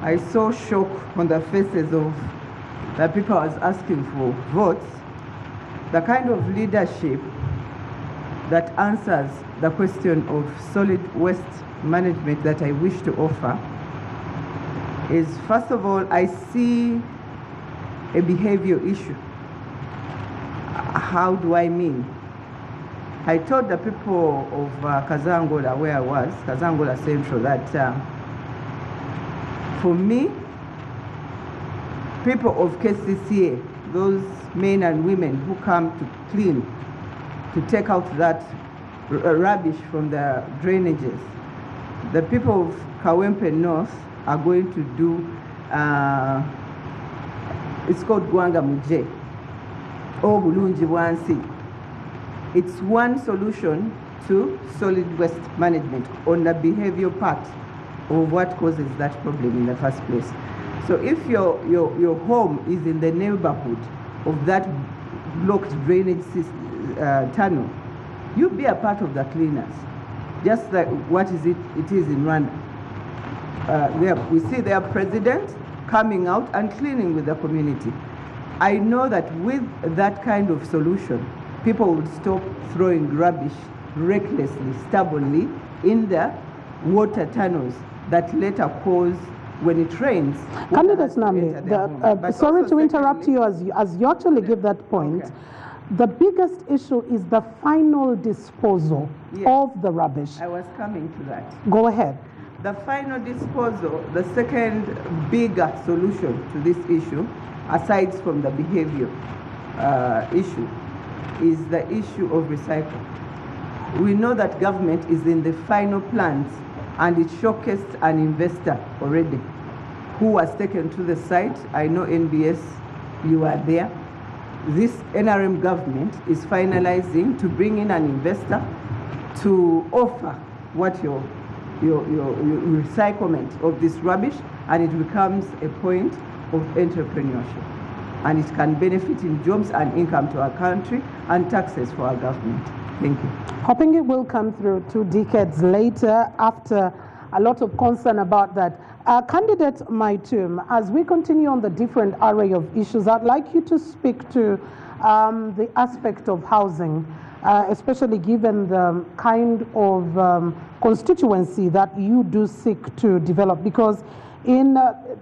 I saw shock on the faces of the people I was asking for votes. The kind of leadership that answers the question of solid waste management that I wish to offer is, first of all, I see a behavior issue. How do I mean? I told the people of Kazangola, where I was, Kazangola Central, that for me, people of KCCA, those men and women who come to clean, to take out that rubbish from the drainages, the people of Kawempe North are going to do it's called Gwanga Muje, or Bulungi Wansi. It's one solution to solid waste management on the behavioral part of what causes that problem in the first place. So if your home is in the neighborhood of that blocked drainage tunnel, you be a part of the cleaners. Just like what is it is in Rwanda. We see their president coming out and cleaning with the community. I know that with that kind of solution, people would stop throwing rubbish recklessly, stubbornly in the water tunnels that later cause, when it rains. Candidate Nambi, sorry to interrupt you as you actually give that point. Okay. The biggest issue is the final disposal of the rubbish. I was coming to that. Go ahead. The final disposal, the second bigger solution to this issue, aside from the behavior issue, is the issue of recycling. We know that government is in the final plans, and it showcased an investor already who was taken to the site. I know NBS, you are there. This NRM government is finalizing to bring in an investor to offer what your recyclement of this rubbish, and it becomes a point of entrepreneurship. And it can benefit in jobs and income to our country and taxes for our government. Thank you. Hoping it will come through 2 decades later after a lot of concern about that. Candidate Maitum, as we continue on the different array of issues, I'd like you to speak to the aspect of housing. especially given the kind of constituency that you do seek to develop? Because in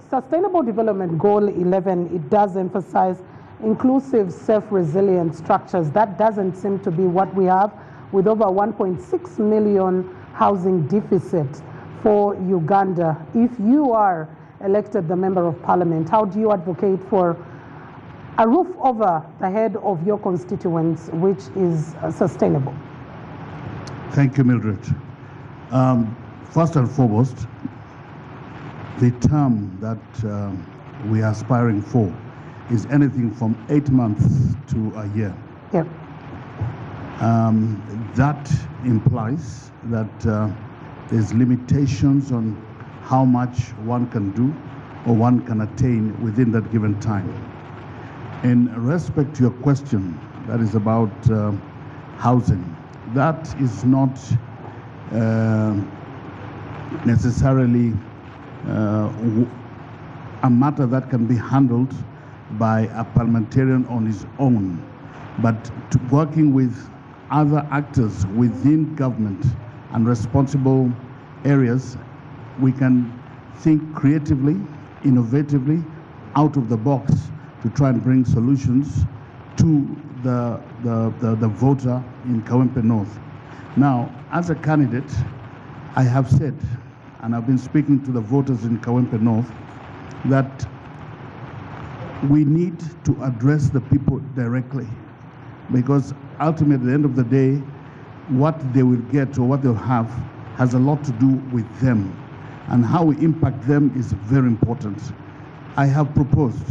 Sustainable Development Goal 11, it does emphasize inclusive, self-resilient structures. That doesn't seem to be what we have, with over 1.6 million housing deficit for Uganda. If you are elected the Member of Parliament, how do you advocate for a roof over the head of your constituents, which is sustainable? Thank you, Mildred. First and foremost, the term that we are aspiring for is anything from 8 months to a year. Yep. That implies that there's limitations on how much one can do or one can attain within that given time. In respect to your question, that is about housing, that is not necessarily a matter that can be handled by a parliamentarian on his own, but working with other actors within government and responsible areas, we can think creatively, innovatively, out of the box to try and bring solutions to the voter in Kawempe North. Now, as a candidate, I have said, and I've been speaking to the voters in Kawempe North, that we need to address the people directly, because ultimately, at the end of the day, what they will get or what they'll have has a lot to do with them, and how we impact them is very important. I have proposed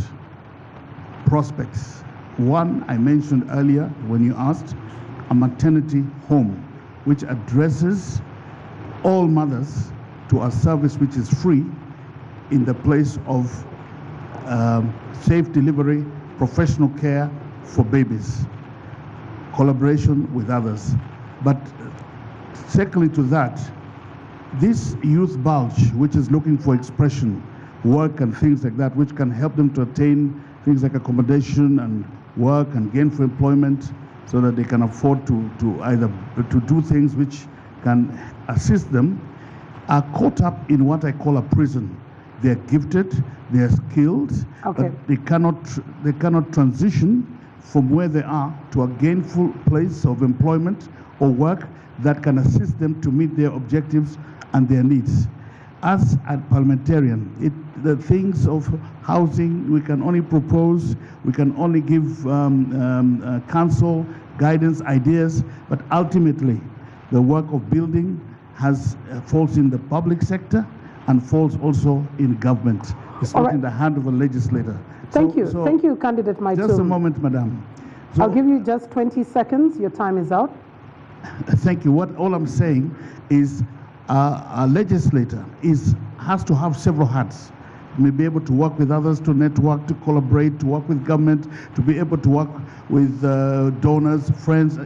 prospects. One, I mentioned earlier when you asked, a maternity home, which addresses all mothers to a service which is free in the place of safe delivery, professional care for babies, collaboration with others. But secondly to that, this youth bulge, which is looking for expression, work and things like that, which can help them to attain things like accommodation and work and gainful employment, so that they can afford to either to do things which can assist them, are caught up in what I call a prison. They're gifted, they're skilled, Okay. but they cannot transition from where they are to a gainful place of employment or work that can assist them to meet their objectives and their needs. As a parliamentarian, the things of housing, we can only propose, we can only give counsel, guidance, ideas, but ultimately the work of building falls in the public sector and falls also in government. It's not in the hand of a legislator. Thank you. Thank you, Candidate Maitum. Just a moment, Madam. I'll give you just 20 seconds. Your time is out. Thank you. All I'm saying is a legislator has to have several hats. May be able to work with others, to network, to collaborate, to work with government, to be able to work with donors, friends.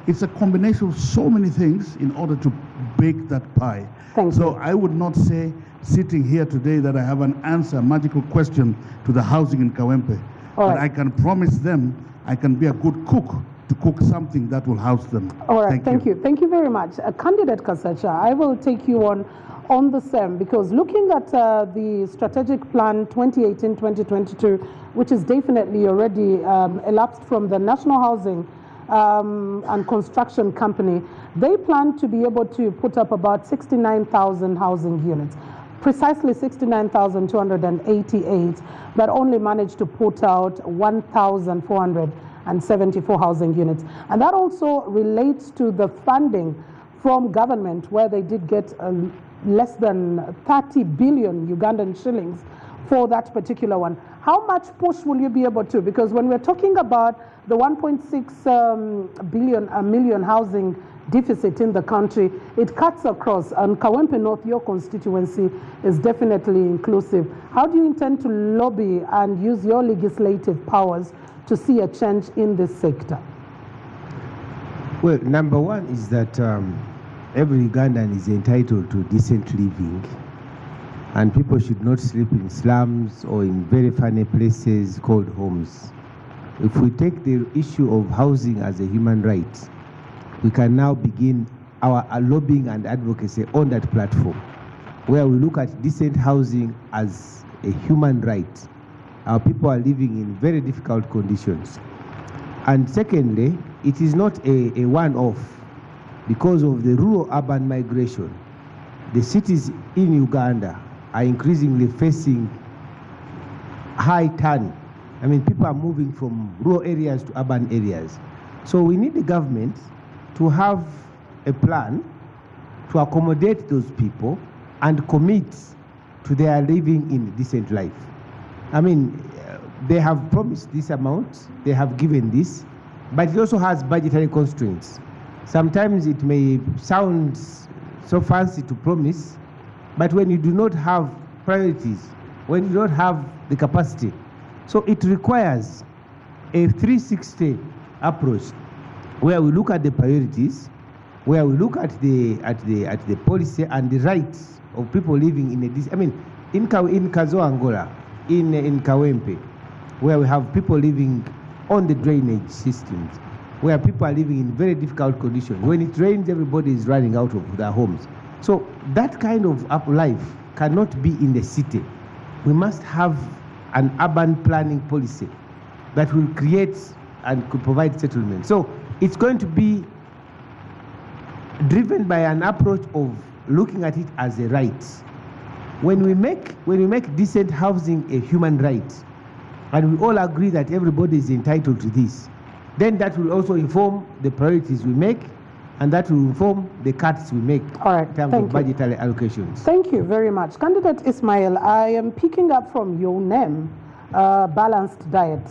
It's a combination of so many things in order to bake that pie. Thank you. So I would not say, sitting here today, that I have an answer, a magical question to the housing in Kawempe. But I can promise them I can be a good cook to cook something that will house them. All right, thank you. Thank you very much. Candidate Kasacha, I will take you on the same, because looking at the strategic plan 2018-2022, which is definitely already elapsed from the National Housing and Construction Company, they plan to be able to put up about 69,000 housing units, precisely 69,288, but only managed to put out 1,474 housing units. And that also relates to the funding from government, where they did get less than 30 billion Ugandan shillings for that particular one. How much push will you be able to? Because when we're talking about the 1.6 million housing deficit in the country, it cuts across, and Kawempe North, your constituency, is definitely inclusive. How do you intend to lobby and use your legislative powers to see a change in this sector? Well, number one is that every Ugandan is entitled to decent living, and people should not sleep in slums or in very funny places called homes. If we take the issue of housing as a human right, we can now begin our lobbying and advocacy on that platform, where we look at decent housing as a human right. Our people are living in very difficult conditions. And secondly, it is not a one-off because of the rural-urban migration. The cities in Uganda are increasingly facing high turn. I mean, people are moving from rural areas to urban areas. So we need the government to have a plan to accommodate those people and commit to their living in a decent life. I mean, they have promised this amount, they have given this, but it also has budgetary constraints. Sometimes it may sound so fancy to promise, but when you do not have priorities, when you don't have the capacity, so it requires a 360 approach where we look at the priorities, where we look at the policy and the rights of people living in a I mean, in Kazo Angola, in Kawempe, where we have people living on the drainage systems, where people are living in very difficult conditions. When it rains, everybody is running out of their homes. So that kind of life cannot be in the city. We must have an urban planning policy that will create and could provide settlement. So it's going to be driven by an approach of looking at it as a right. When we make decent housing a human right, and we all agree that everybody is entitled to this, then that will also inform the priorities we make, and that will inform the cuts we make in terms of budgetary allocations. Thank you very much. Candidate Ismail, I am picking up from your name, balanced diet,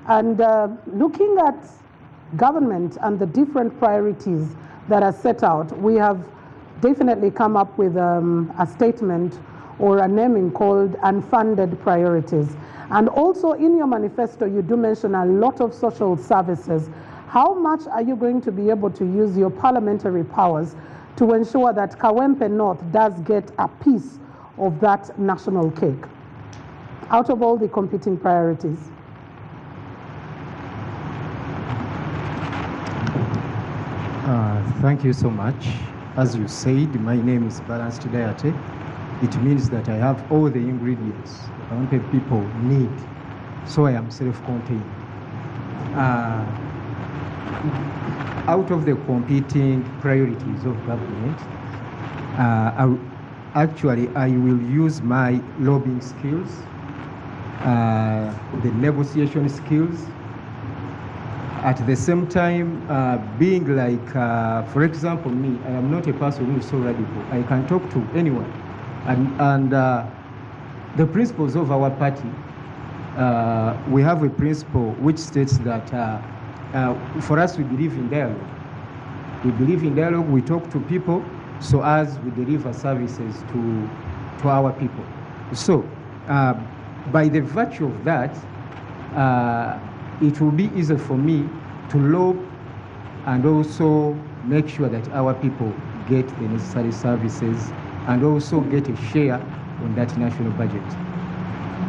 and looking at government and the different priorities that are set out, we have definitely come up with a statement or a naming called unfunded priorities. And also in your manifesto, you do mention a lot of social services. How much are you going to be able to use your parliamentary powers to ensure that Kawempe North does get a piece of that national cake out of all the competing priorities? Thank you so much. As you said, my name is Balanced Diet. It means that I have all the ingredients Kawempe people need, so I am self-contained. Out of the competing priorities of government, I will use my lobbying skills, the negotiation skills, at the same time being like, for example, me, I am not a person who is so radical. I can talk to anyone. And the principles of our party, we have a principle which states that for us, we believe in dialogue. We believe in dialogue, we talk to people so as we deliver services to our people. So, by the virtue of that, it will be easier for me to lobby and also make sure that our people get the necessary services and also get a share on that national budget.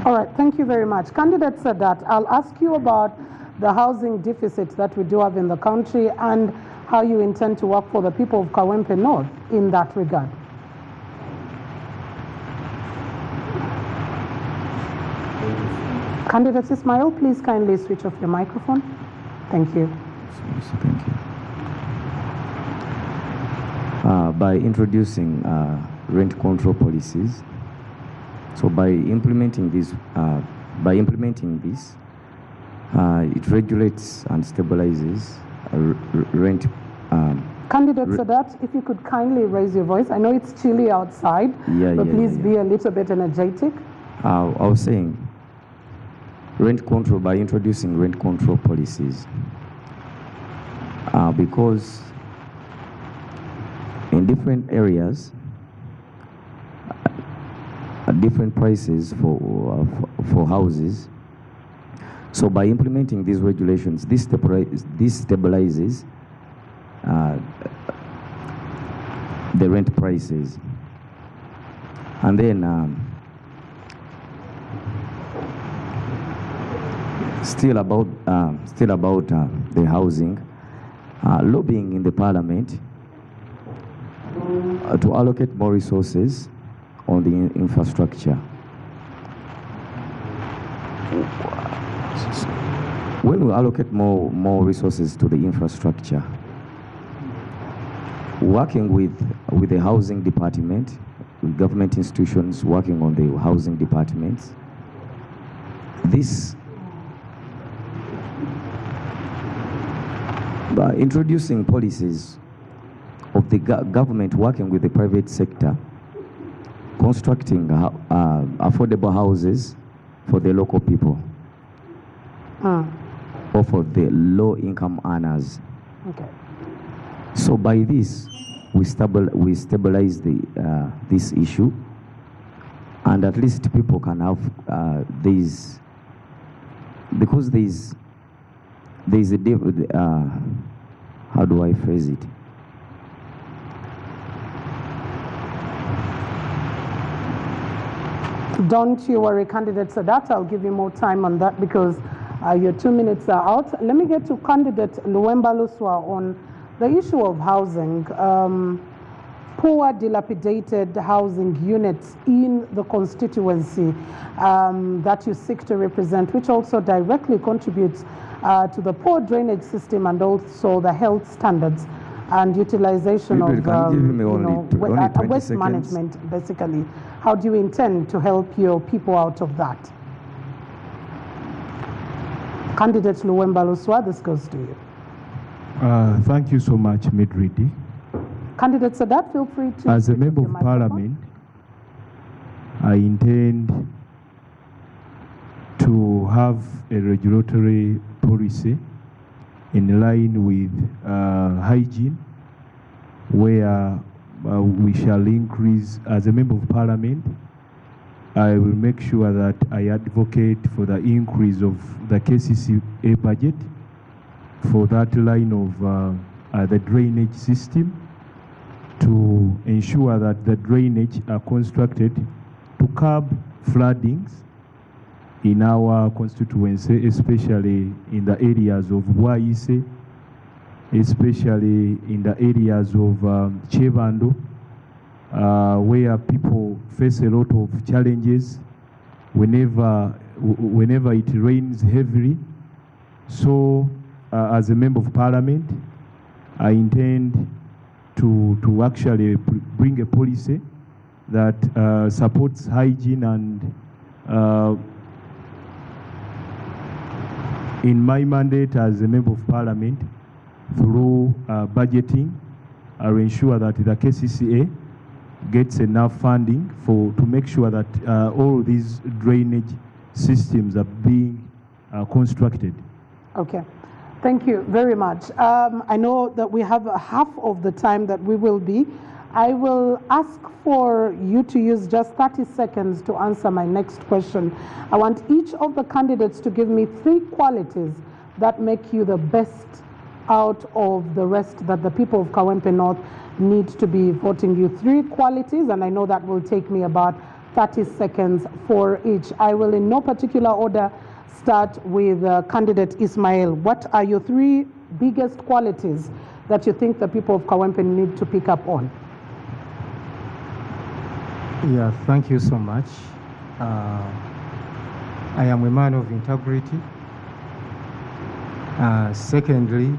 All right, thank you very much. Candidate Sadat, I'll ask you about the housing deficit that we do have in the country and how you intend to work for the people of Kawempe North in that regard. Candidate Ismail, please kindly switch off your microphone. Thank you. Thank you. By introducing rent control policies, so by implementing this, it regulates and stabilizes rent. Candidate Sadat, if you could kindly raise your voice. I know it's chilly outside, but please be a little bit energetic. I was saying, rent control, by introducing rent control policies, because in different areas, different prices for houses. So by implementing these regulations, this stabilizes the rent prices. And then still about the housing, lobbying in the parliament to allocate more resources on the infrastructure. When we allocate more resources to the infrastructure, working with the housing department, with government institutions working on the housing departments, this by introducing policies of the government working with the private sector, constructing affordable houses for the local people or for the low-income earners. Okay. So by this, we stabilize this issue, and at least people can have these, because there's a how do I phrase it? Don't you worry, candidate Sadat. I'll give you more time on that because your 2 minutes are out. Let me get to candidate Luemba Luswa on the issue of housing. Poor, dilapidated housing units in the constituency that you seek to represent, which also directly contributes to the poor drainage system and also the health standards and utilization of waste management, basically. How do you intend to help your people out of that? Candidate Luemba Luswa, this goes to you. Thank you so much, Midridi. Candidate Sadat, feel free to... As a member of parliament, I intend to have a regulatory policy in line with hygiene, where we shall increase. As a member of parliament, I will make sure that I advocate for the increase of the KCCA budget for that line of the drainage system, to ensure that the drainage are constructed to curb floodings in our constituency, especially in the areas of Bwaise, especially in the areas of Chebando, where people face a lot of challenges whenever it rains heavily. So, as a member of parliament, I intend to actually bring a policy that supports hygiene, and in my mandate as a member of parliament, through budgeting, I will ensure that the KCCA gets enough funding to make sure that all these drainage systems are being constructed. Okay. Thank you very much. I know that we have half of the time that we will be. I will ask for you to use just 30 seconds to answer my next question. I want each of the candidates to give me 3 qualities that make you the best out of the rest that the people of Kawempe North need to be voting you. 3 qualities, and I know that will take me about 30 seconds for each. I will, in no particular order, start with candidate Ismail. What are your 3 biggest qualities that you think the people of Kawempe need to pick up on? Yeah, thank you so much. I am a man of integrity. Secondly,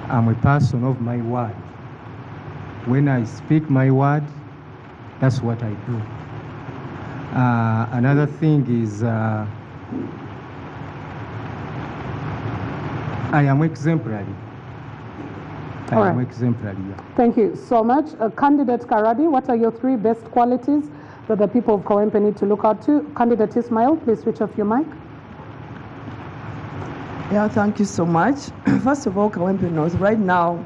I'm a person of my word. When I speak my word, that's what I do. Another thing is I am exemplary. I am exemplary. Yeah. Thank you so much. Candidate Karadi, what are your 3 best qualities that the people of Kawempe need to look out to? Candidate Ismail, please switch off your mic. Yeah, thank you so much. First of all, Kawempe North, right now,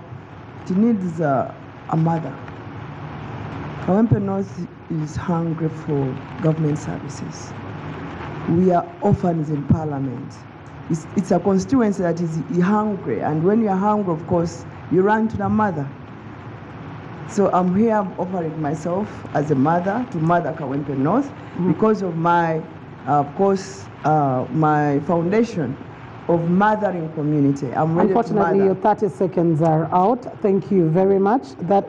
it needs a mother. Kawempe North is hungry for government services. We are orphans in parliament. It's a constituency that is hungry, and when you are hungry, of course, you run to the mother. So I'm here offering myself as a mother to mother Kawempe North because of my, of course, my foundation of mothering community. I'm ready Unfortunately, to your mother. 30 seconds are out. Thank you very much. That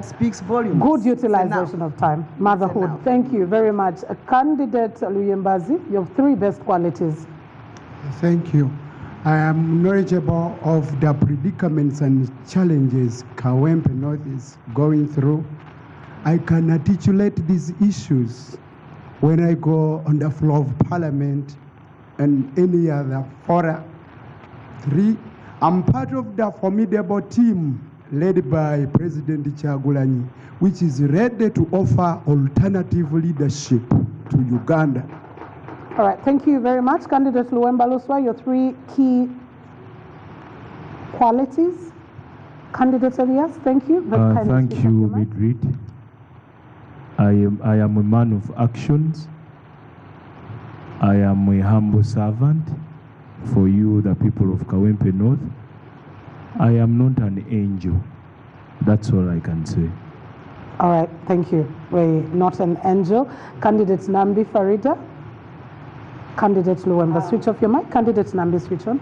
speaks volumes. good utilization of time. Motherhood. enough. Thank you very much. Candidate Luyembazi, your 3 best qualities. Thank you. I am knowledgeable of the predicaments and challenges Kawempe North is going through. I can articulate these issues when I go on the floor of Parliament and any other fora. 3, I'm part of the formidable team led by President Kyagulanyi, which is ready to offer alternative leadership to Uganda. All right, thank you very much. Candidate Luwemba Luswa, your 3 key qualities. Candidate Elias, thank you. Thank you, Midrid. I am a man of actions. I am a humble servant for you, the people of Kawempe North. I am not an angel. That's all I can say. All right, thank you. We're not an angel. Candidate Nambi Farida. Candidate Luwemba, switch off your mic. Candidate Nambi, switch on.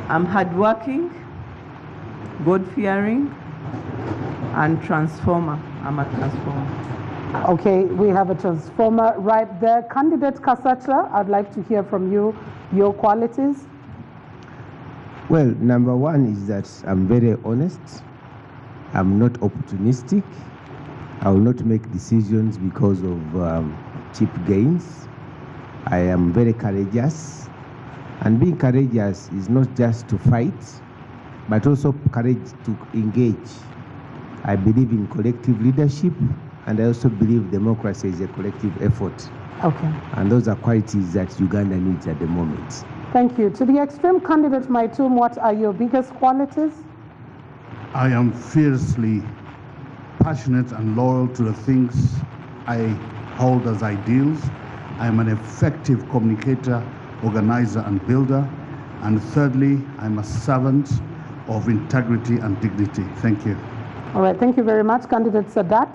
I'm hardworking, God-fearing, and transformer. I'm a transformer. Okay, we have a transformer right there. Candidate Kasacha, I'd like to hear from you, your qualities. Well, number 1 is that I'm very honest. I'm not opportunistic. I will not make decisions because of cheap gains. I am very courageous. And being courageous is not just to fight, but also courage to engage. I believe in collective leadership, and I also believe democracy is a collective effort. Okay. And those are qualities that Uganda needs at the moment. Thank you. To the extreme candidate, Maitum, what are your biggest qualities? I am fiercely passionate and loyal to the things I hold as ideals. I am an effective communicator, organizer, and builder. And thirdly, I'm a servant of integrity and dignity. Thank you. All right, thank you very much, Candidate Sadat.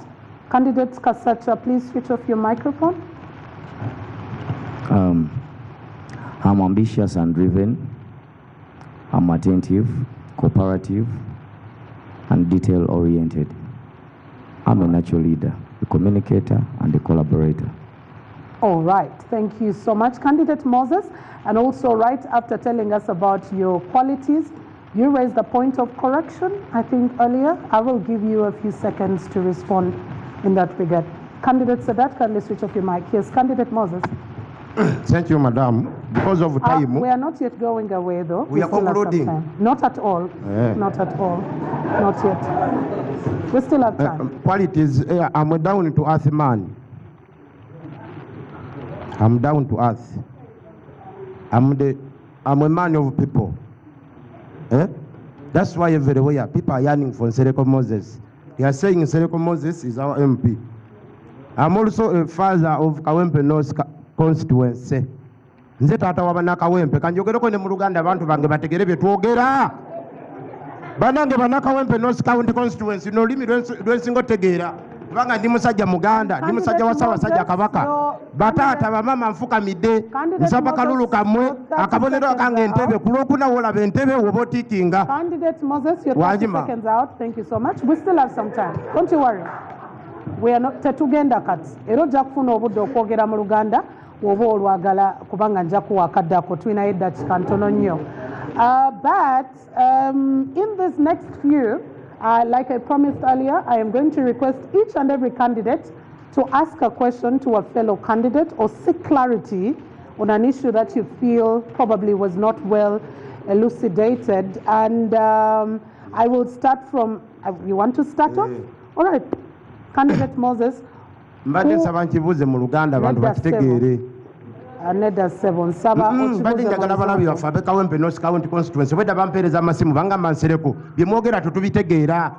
Candidate Kasacha, please switch off your microphone. I'm ambitious and driven. I'm attentive, cooperative, and detail-oriented. I'm a natural leader, a communicator, and a collaborator. All right, thank you so much, Candidate Moses. And also, right after telling us about your qualities, you raised a point of correction, I think, earlier. I will give you a few seconds to respond in that regard. Candidate Sadat, kindly switch off your mic. Yes, Candidate Moses. Thank you, Madam. Because of time. We are not yet going away, though. We are still have some concluding. time. Not at all. Not at all. Not yet. We still have time. Qualities, I'm a down to earth man. I'm down to earth. I'm a man of people. That's why everywhere people are yearning for Sereko Moses. They are saying Sereko Moses is our MP. I'm also a father of Kawempe North constituency. Nze tata wabana Kawempe kanjogereko ne mu Luganda abantu bange bategere bye twogera. Banange bana Kawempe North County constituency no limi lwensingo tegeera. Kubanga ndi musajja Muganda, ndi musajja wa Ssaabasajja Kabaka. Bataata bamama nfukamidde. Nsaba kalulu kamwe akabonero akange Entebbe ku Lwokuna wolaba Entebbe woba otiikinga. Candidate Moses, your 30 seconds out. Thank you so much. We still have some time. Don't you worry. We are not tetugenda kati. Era ojja kufuna obudde okwogera mu Luganda woba olwagala kubanga nja kuwa kaddako tulinayo eddakiika ntono nnyo. But in this next few, like I promised earlier, I am going to request each and every candidate to ask a question to a fellow candidate or seek clarity on an issue that you feel probably was not well elucidated. And I will start from, you want to start off? All right. Candidate Moses. Mbadde nsaba nkibuuze mu Luganda abantu bakitegeere. Nedda ssebo nsaba mbadde njagala balabi baffe ab'e Kawempe North County constituency bwedda bampeereza amasimu bangamba nsereko bye mwogera tetubitegeera.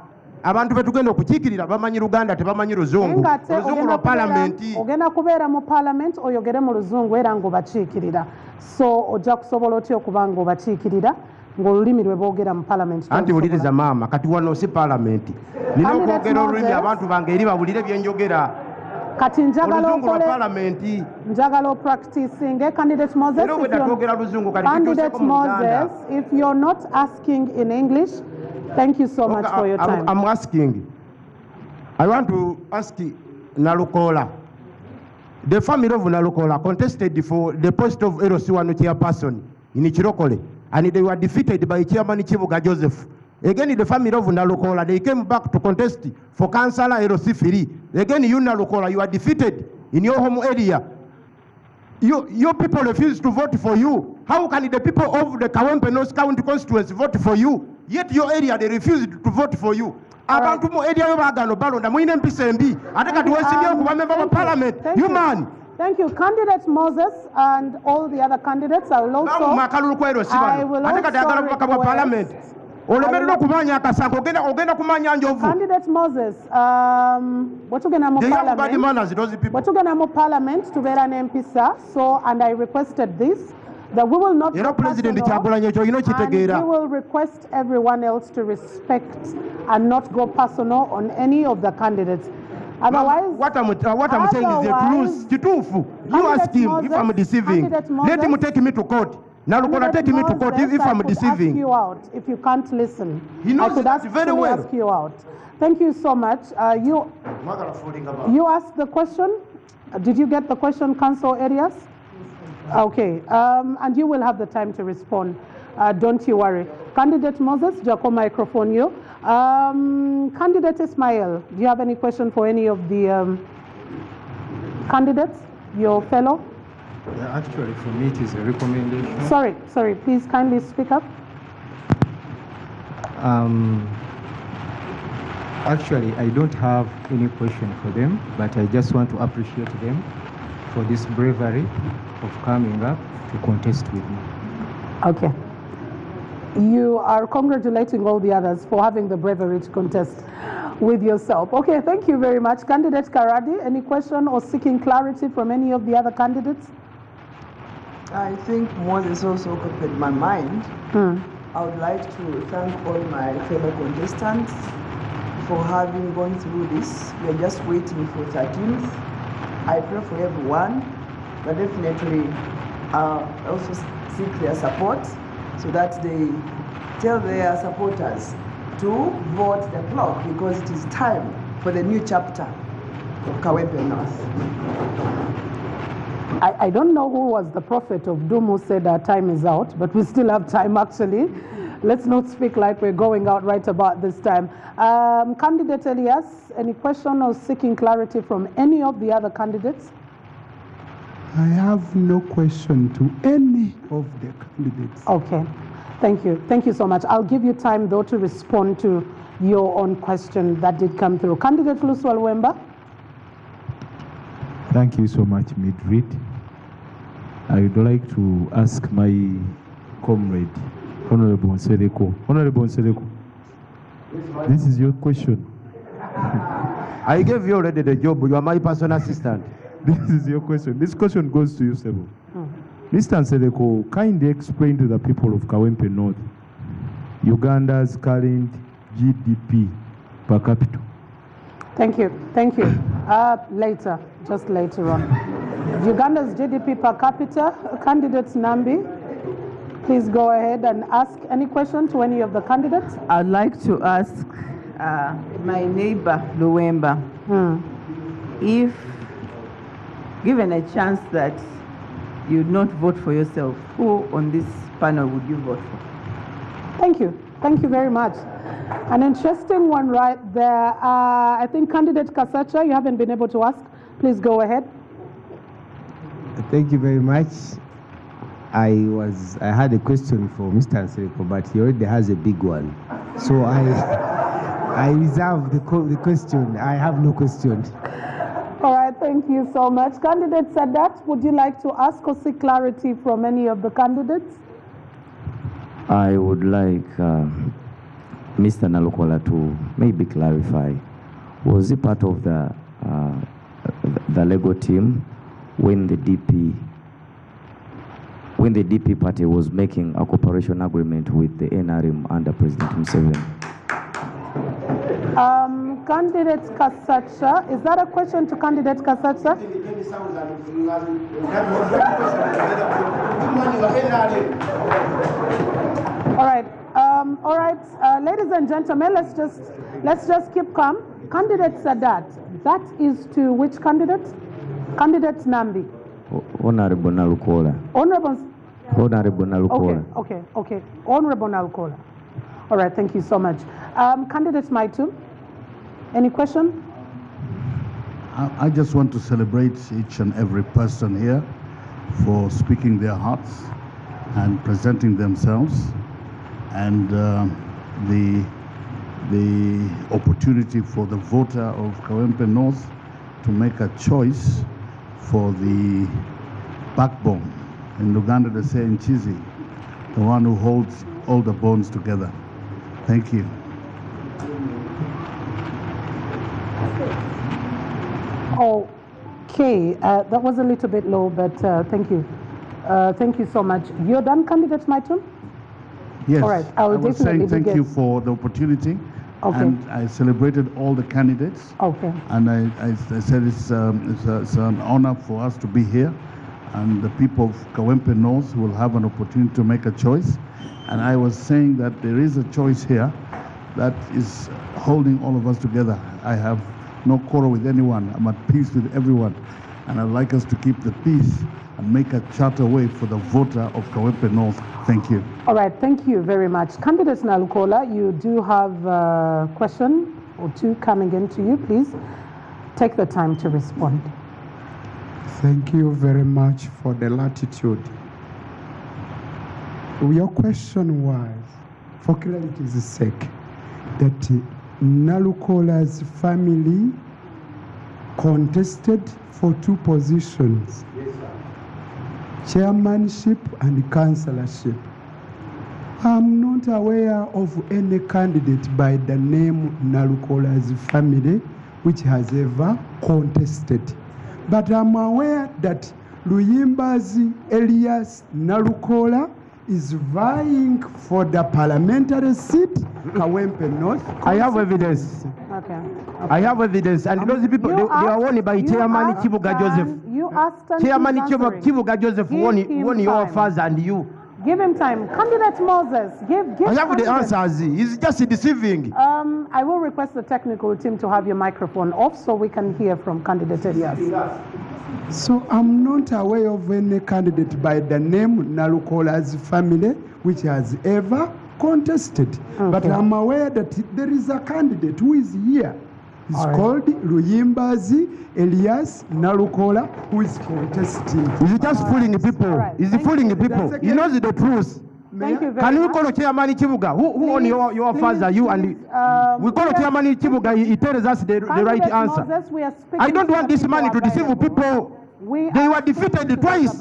Abantu be tugenda okukiikirira bamanyi Luganda tebamanyi Luzungu. Oluzungu lwa paalamenti. Ogenda kubeera mu paalamenti oyogere mu Luzungu era ng'obakiikirira. So ojja kusobola otya okuba ng'obakiikirira ng'olulimi lwe boogera mu paalamenti. Anti wuliriza maama kati wano si paalamenti. Nina okwogera olulimi abantu bange eri bawulire bye njogera. Kati njagala oluzungu lwa okole palamenti njagala practicing. Candidate Moses, era obwedda twogera luzungu kati Candidate tutuuseko mu Luganda. Moses, if you're not asking in English, thank you so much for your time. I'm asking. I want to ask Nalukola. The family of Nalukola contested for the post of LC1 chairperson in Chirokole, and they were defeated by Chairman Chibuga Joseph. Again, the family of Nalukola, they came back to contest for Councillor LC3. Again, you Nalukola, you are defeated in your home area. Your people refuse to vote for you. How can the people of the Kawempe North County constituency vote for you? Yet your area, they refused to vote for you. Abantu mu area y'obagano balonda muyina empisa embi ate kati weesimbyewo ku bamemba ba parliament. You man. Thank you. Candidate Moses and all the other candidates, I will also request Candidate Moses, watugenda mu parliament tubeera n'empisa, so and I requested this that we will not go personal, and we will request everyone else to respect and not go personal on any of the candidates. Otherwise, what I'm saying is the truth. You ask him if I'm deceiving. Let him take me to court. Now look, take me to court if I'm deceiving. Ask you out if you can't listen. He knows that very well. Ask you out. Thank you so much. You asked the question. Did you get the question, Council Arias? Okay, and you will have the time to respond. Don't you worry. Candidate Moses, Jaco microphone you. Candidate Ismail, do you have any question for any of the candidates, your fellow? Yeah, actually, for me, it is a recommendation. Sorry, please kindly speak up. Actually, I don't have any question for them, but I just want to appreciate them for this bravery of coming up to contest with me. Okay. You are congratulating all the others for having the bravery to contest with yourself. Okay, thank you very much. Candidate Karadi, any question or seeking clarity from any of the other candidates? I think Moses also occupied my mind. I would like to thank all my fellow contestants for having gone through this. We are just waiting for 13th. I pray for everyone, but definitely also seek their support so that they tell their supporters to vote the clock, because it is time for the new chapter of Kawempe North. I don't know who was the prophet of doom who said our time is out, but we still have time actually. Let's not speak like we're going out right about this time. Candidate Elias, any question or seeking clarity from any of the other candidates? I have no question to any of the candidates. Okay, thank you. Thank you so much. I'll give you time though to respond to your own question that did come through. Candidate Luswal Wemba. Thank you so much, Midrid. I would like to ask my comrade, Honorable Nsereko. Honorable Nsereko, this is your question. I gave you already the job. You are my personal assistant. This is your question. This question goes to you, Sebo. Mr. Nsereko, kindly explain to the people of Kawempe North Uganda's current GDP per capita. Thank you. Thank you. Later, just later on. Uganda's GDP per capita. Candidates Nambi, please go ahead and ask any question to any of the candidates. I'd like to ask my neighbor, Luwemba, if given a chance that you'd not vote for yourself, who on this panel would you vote for? Thank you. Thank you very much. An interesting one right there. I think candidate Kasacha, you haven't been able to ask. Please go ahead. Thank you very much. I had a question for Mr. Nsereko, but he already has a big one. So I reserve the question. I have no question. All right, thank you so much. Candidate Sadat, would you like to ask or seek clarity from any of the candidates? I would like Mr. Nalukola to maybe clarify. Was he part of the Lego team when the DP party was making a cooperation agreement with the NRM under President Museveni? Candidate Kasacha, is that a question to candidate Kasacha? All right, ladies and gentlemen, let's just keep calm. Candidate Sadat, that is to which candidate? Candidate Nambi. Honorable Nalukola. Honorable Nalukola. Okay. Honorable Nalukola. All right, thank you so much. Candidate Maitu, any question? I just want to celebrate each and every person here for speaking their hearts and presenting themselves, and the opportunity for the voter of Kawempe North to make a choice for the backbone. In Uganda they say Nchizi, the one who holds all the bones together. Thank you. Okay, that was a little bit low, but thank you. Thank you so much. You're done, candidate Maitu? Yes. All right, I was saying thank begin. you for the opportunity. Okay. And I celebrated all the candidates. Okay. And I said it's an honor for us to be here. And the people of Kawempe North will have an opportunity to make a choice. And I was saying that there is a choice here that is holding all of us together. I have no quarrel with anyone. I'm at peace with everyone. And I'd like us to keep the peace and make a charter way for the voter of Kawempe North. Thank you. All right, thank you very much. Candidate Nalukola, you do have a question or two coming in to you. Please take the time to respond. Thank you very much for the latitude. Your question was, for clarity's sake, that Nalukola's family contested for two positions, chairmanship and councillorship. I'm not aware of any candidate by the name Nalukola's family which has ever contested. But I'm aware that Luyimbazi Elias Nalukola is vying for the parliamentary seat, Kawempe North. I have evidence. Okay. I have evidence, and those people, they are won by Chairman Kibuga Joseph. You asked him. Chairman Kibuga Joseph won your father and you. Give him time. Candidate Moses, give I have the answers. He's just deceiving. I will request the technical team to have your microphone off so we can hear from candidate Elias. So I'm not aware of any candidate by the name Nalukola's family which has ever contested. Okay. But I'm aware that there is a candidate who is here. He's called Luyimbazi Elias Nalukola, who is contesting. He's just fooling people. He's fooling people. He knows the truth. Thank you very Can much. we call Chairman Kibuga? Who on your father, you and we call Chairman Kibuga, he tells us the right answer. Moses, I don't want this money to deceive people. They were defeated twice.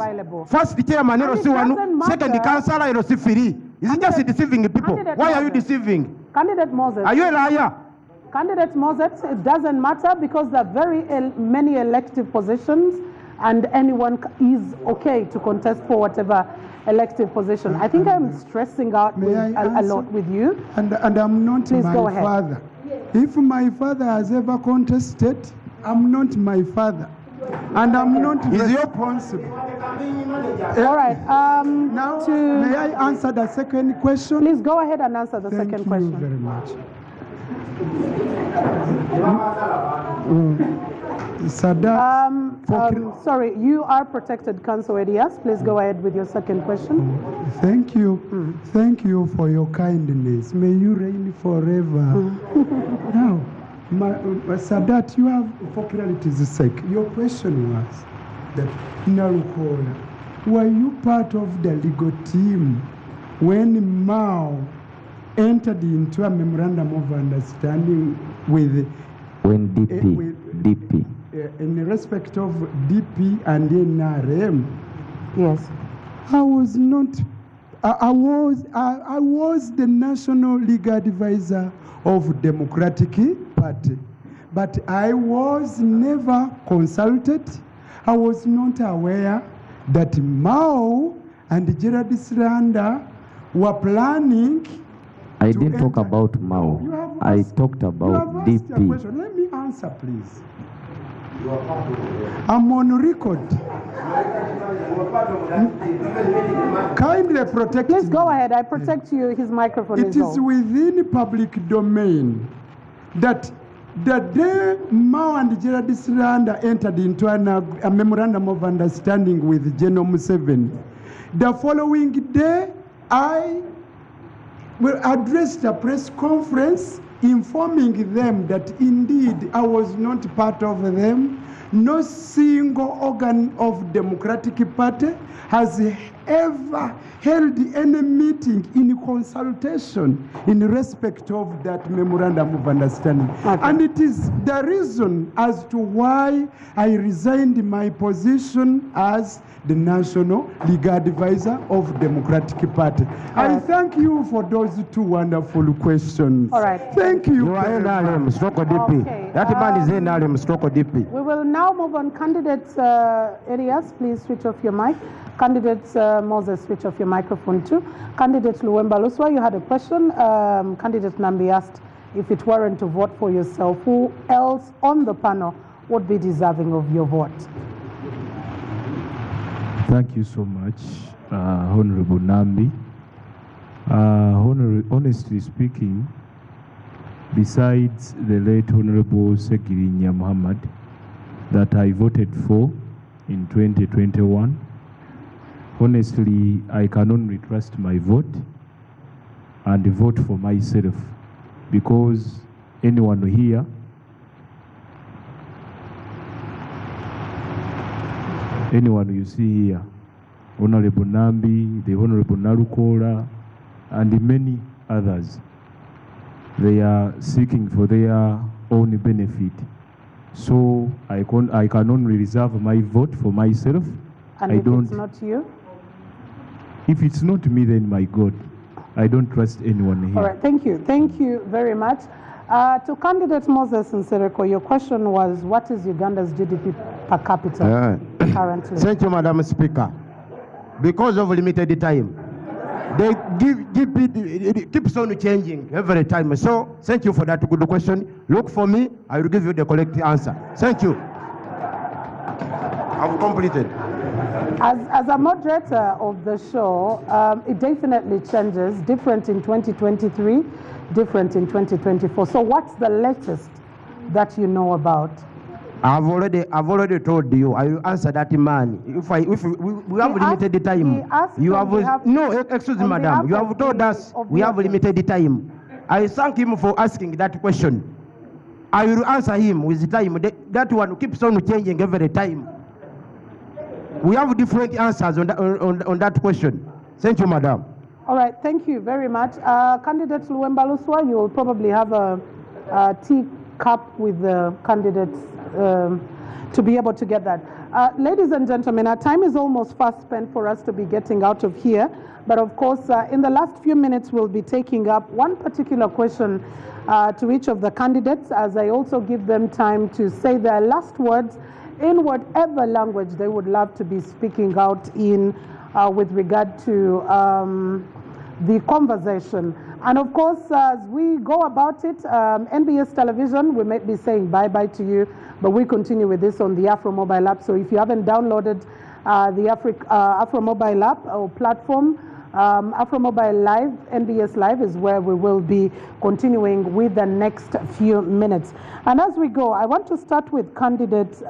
First the chairman, second the councillor, is it just deceiving people? Why are you deceiving? Candidate Moses. Are you a liar? Candidate Moses, it doesn't matter because there are very many elective positions and anyone is okay to contest for whatever elective position. I think I'm stressing out a lot with you. And I'm not Please my go ahead. father. If my father has ever contested, I'm not my father. And I'm not responsible. All right. Now, may I answer the second question? Please go ahead and answer the second question. Thank you very much. Sadat, sorry, you are protected, Councillor Elias. Please go ahead with your second question. Thank you. Thank you for your kindness. May you reign forever. Now, Sadat, you have, for clarity's sake, your question was that Nalukola, were you part of the legal team when Mao entered into a memorandum of understanding with when DP in respect of DP and NRM? Yes. I was not. I was the national legal advisor of Democratic Party, but I was never consulted. I was not aware that Mao and Gerard Sranda were planning I to didn't talk enter. about Mao. You have I asked- talked you about have asked a DP. question. Let me answer, please. I'm on record. Kindly protect Please me. go ahead. I protect you. His microphone It is is on. within public domain that the day Mao and Gerald Sranda entered into a memorandum of understanding with General Museveni, the following day I will address a press conference informing them that indeed I was not part of them. No single organ of Democratic Party has ever held any meeting in consultation in respect of that memorandum of understanding. Okay. And it is the reason as to why I resigned my position as the National Legal Advisor of Democratic Party. I right. thank you for those two wonderful questions. All right. Thank you. You are very much. NRM, stroke DP. Okay, That man is NRM, stroke DP. We will now move on. Candidates areas, please switch off your mic. Candidates Moses, switch off your microphone too. Candidate Luwemba Luswa, you had a question. Candidate Nambi asked if it weren't to vote for yourself, who else on the panel would be deserving of your vote? Thank you so much, Honorable Nambi. Honestly speaking, besides the late Honorable Segirinya Muhammad that I voted for in 2021, honestly, I can only trust my vote and vote for myself, because anyone here anyone you see here, Honorable Nambi, the Honorable Nalukola, and many others, they are seeking for their own benefit. So I can only reserve my vote for myself. And I if don't. it's not you? If it's not me, then my God, I don't trust anyone here. All right, thank you. Thank you very much. To candidate Moses Nsereko, your question was, what is Uganda's GDP per capita currently? Thank you, Madam Speaker. Because of limited time, they it keeps on changing every time. So thank you for that good question. Look for me, I will give you the correct answer. Thank you. I've completed. As a moderator of the show, it definitely changes, different in 2023, different in 2024. So what's the latest that you know about? I've already told you. I will answer that man. If we have limited time, you have no. Excuse me, madam. You have told us we have limited time. I thank him for asking that question. I will answer him with time. That one keeps on changing every time. We have different answers on that question. Thank you, madam. All right, thank you very much. Candidate Luwemba Luswa, you will probably have a tea cup with the candidates to be able to get that. Ladies and gentlemen, our time is almost fast spent for us to be getting out of here. But of course, in the last few minutes, we'll be taking up one particular question to each of the candidates, as I also give them time to say their last words in whatever language they would love to be speaking out in with regard to the conversation. And of course, as we go about it, NBS Television, we might be saying bye-bye to you, but we continue with this on the Afro Mobile app. So if you haven't downloaded the Afro Mobile app or platform, Afro Mobile Live, NBS Live is where we will be continuing with the next few minutes. And as we go, I want to start with candidates.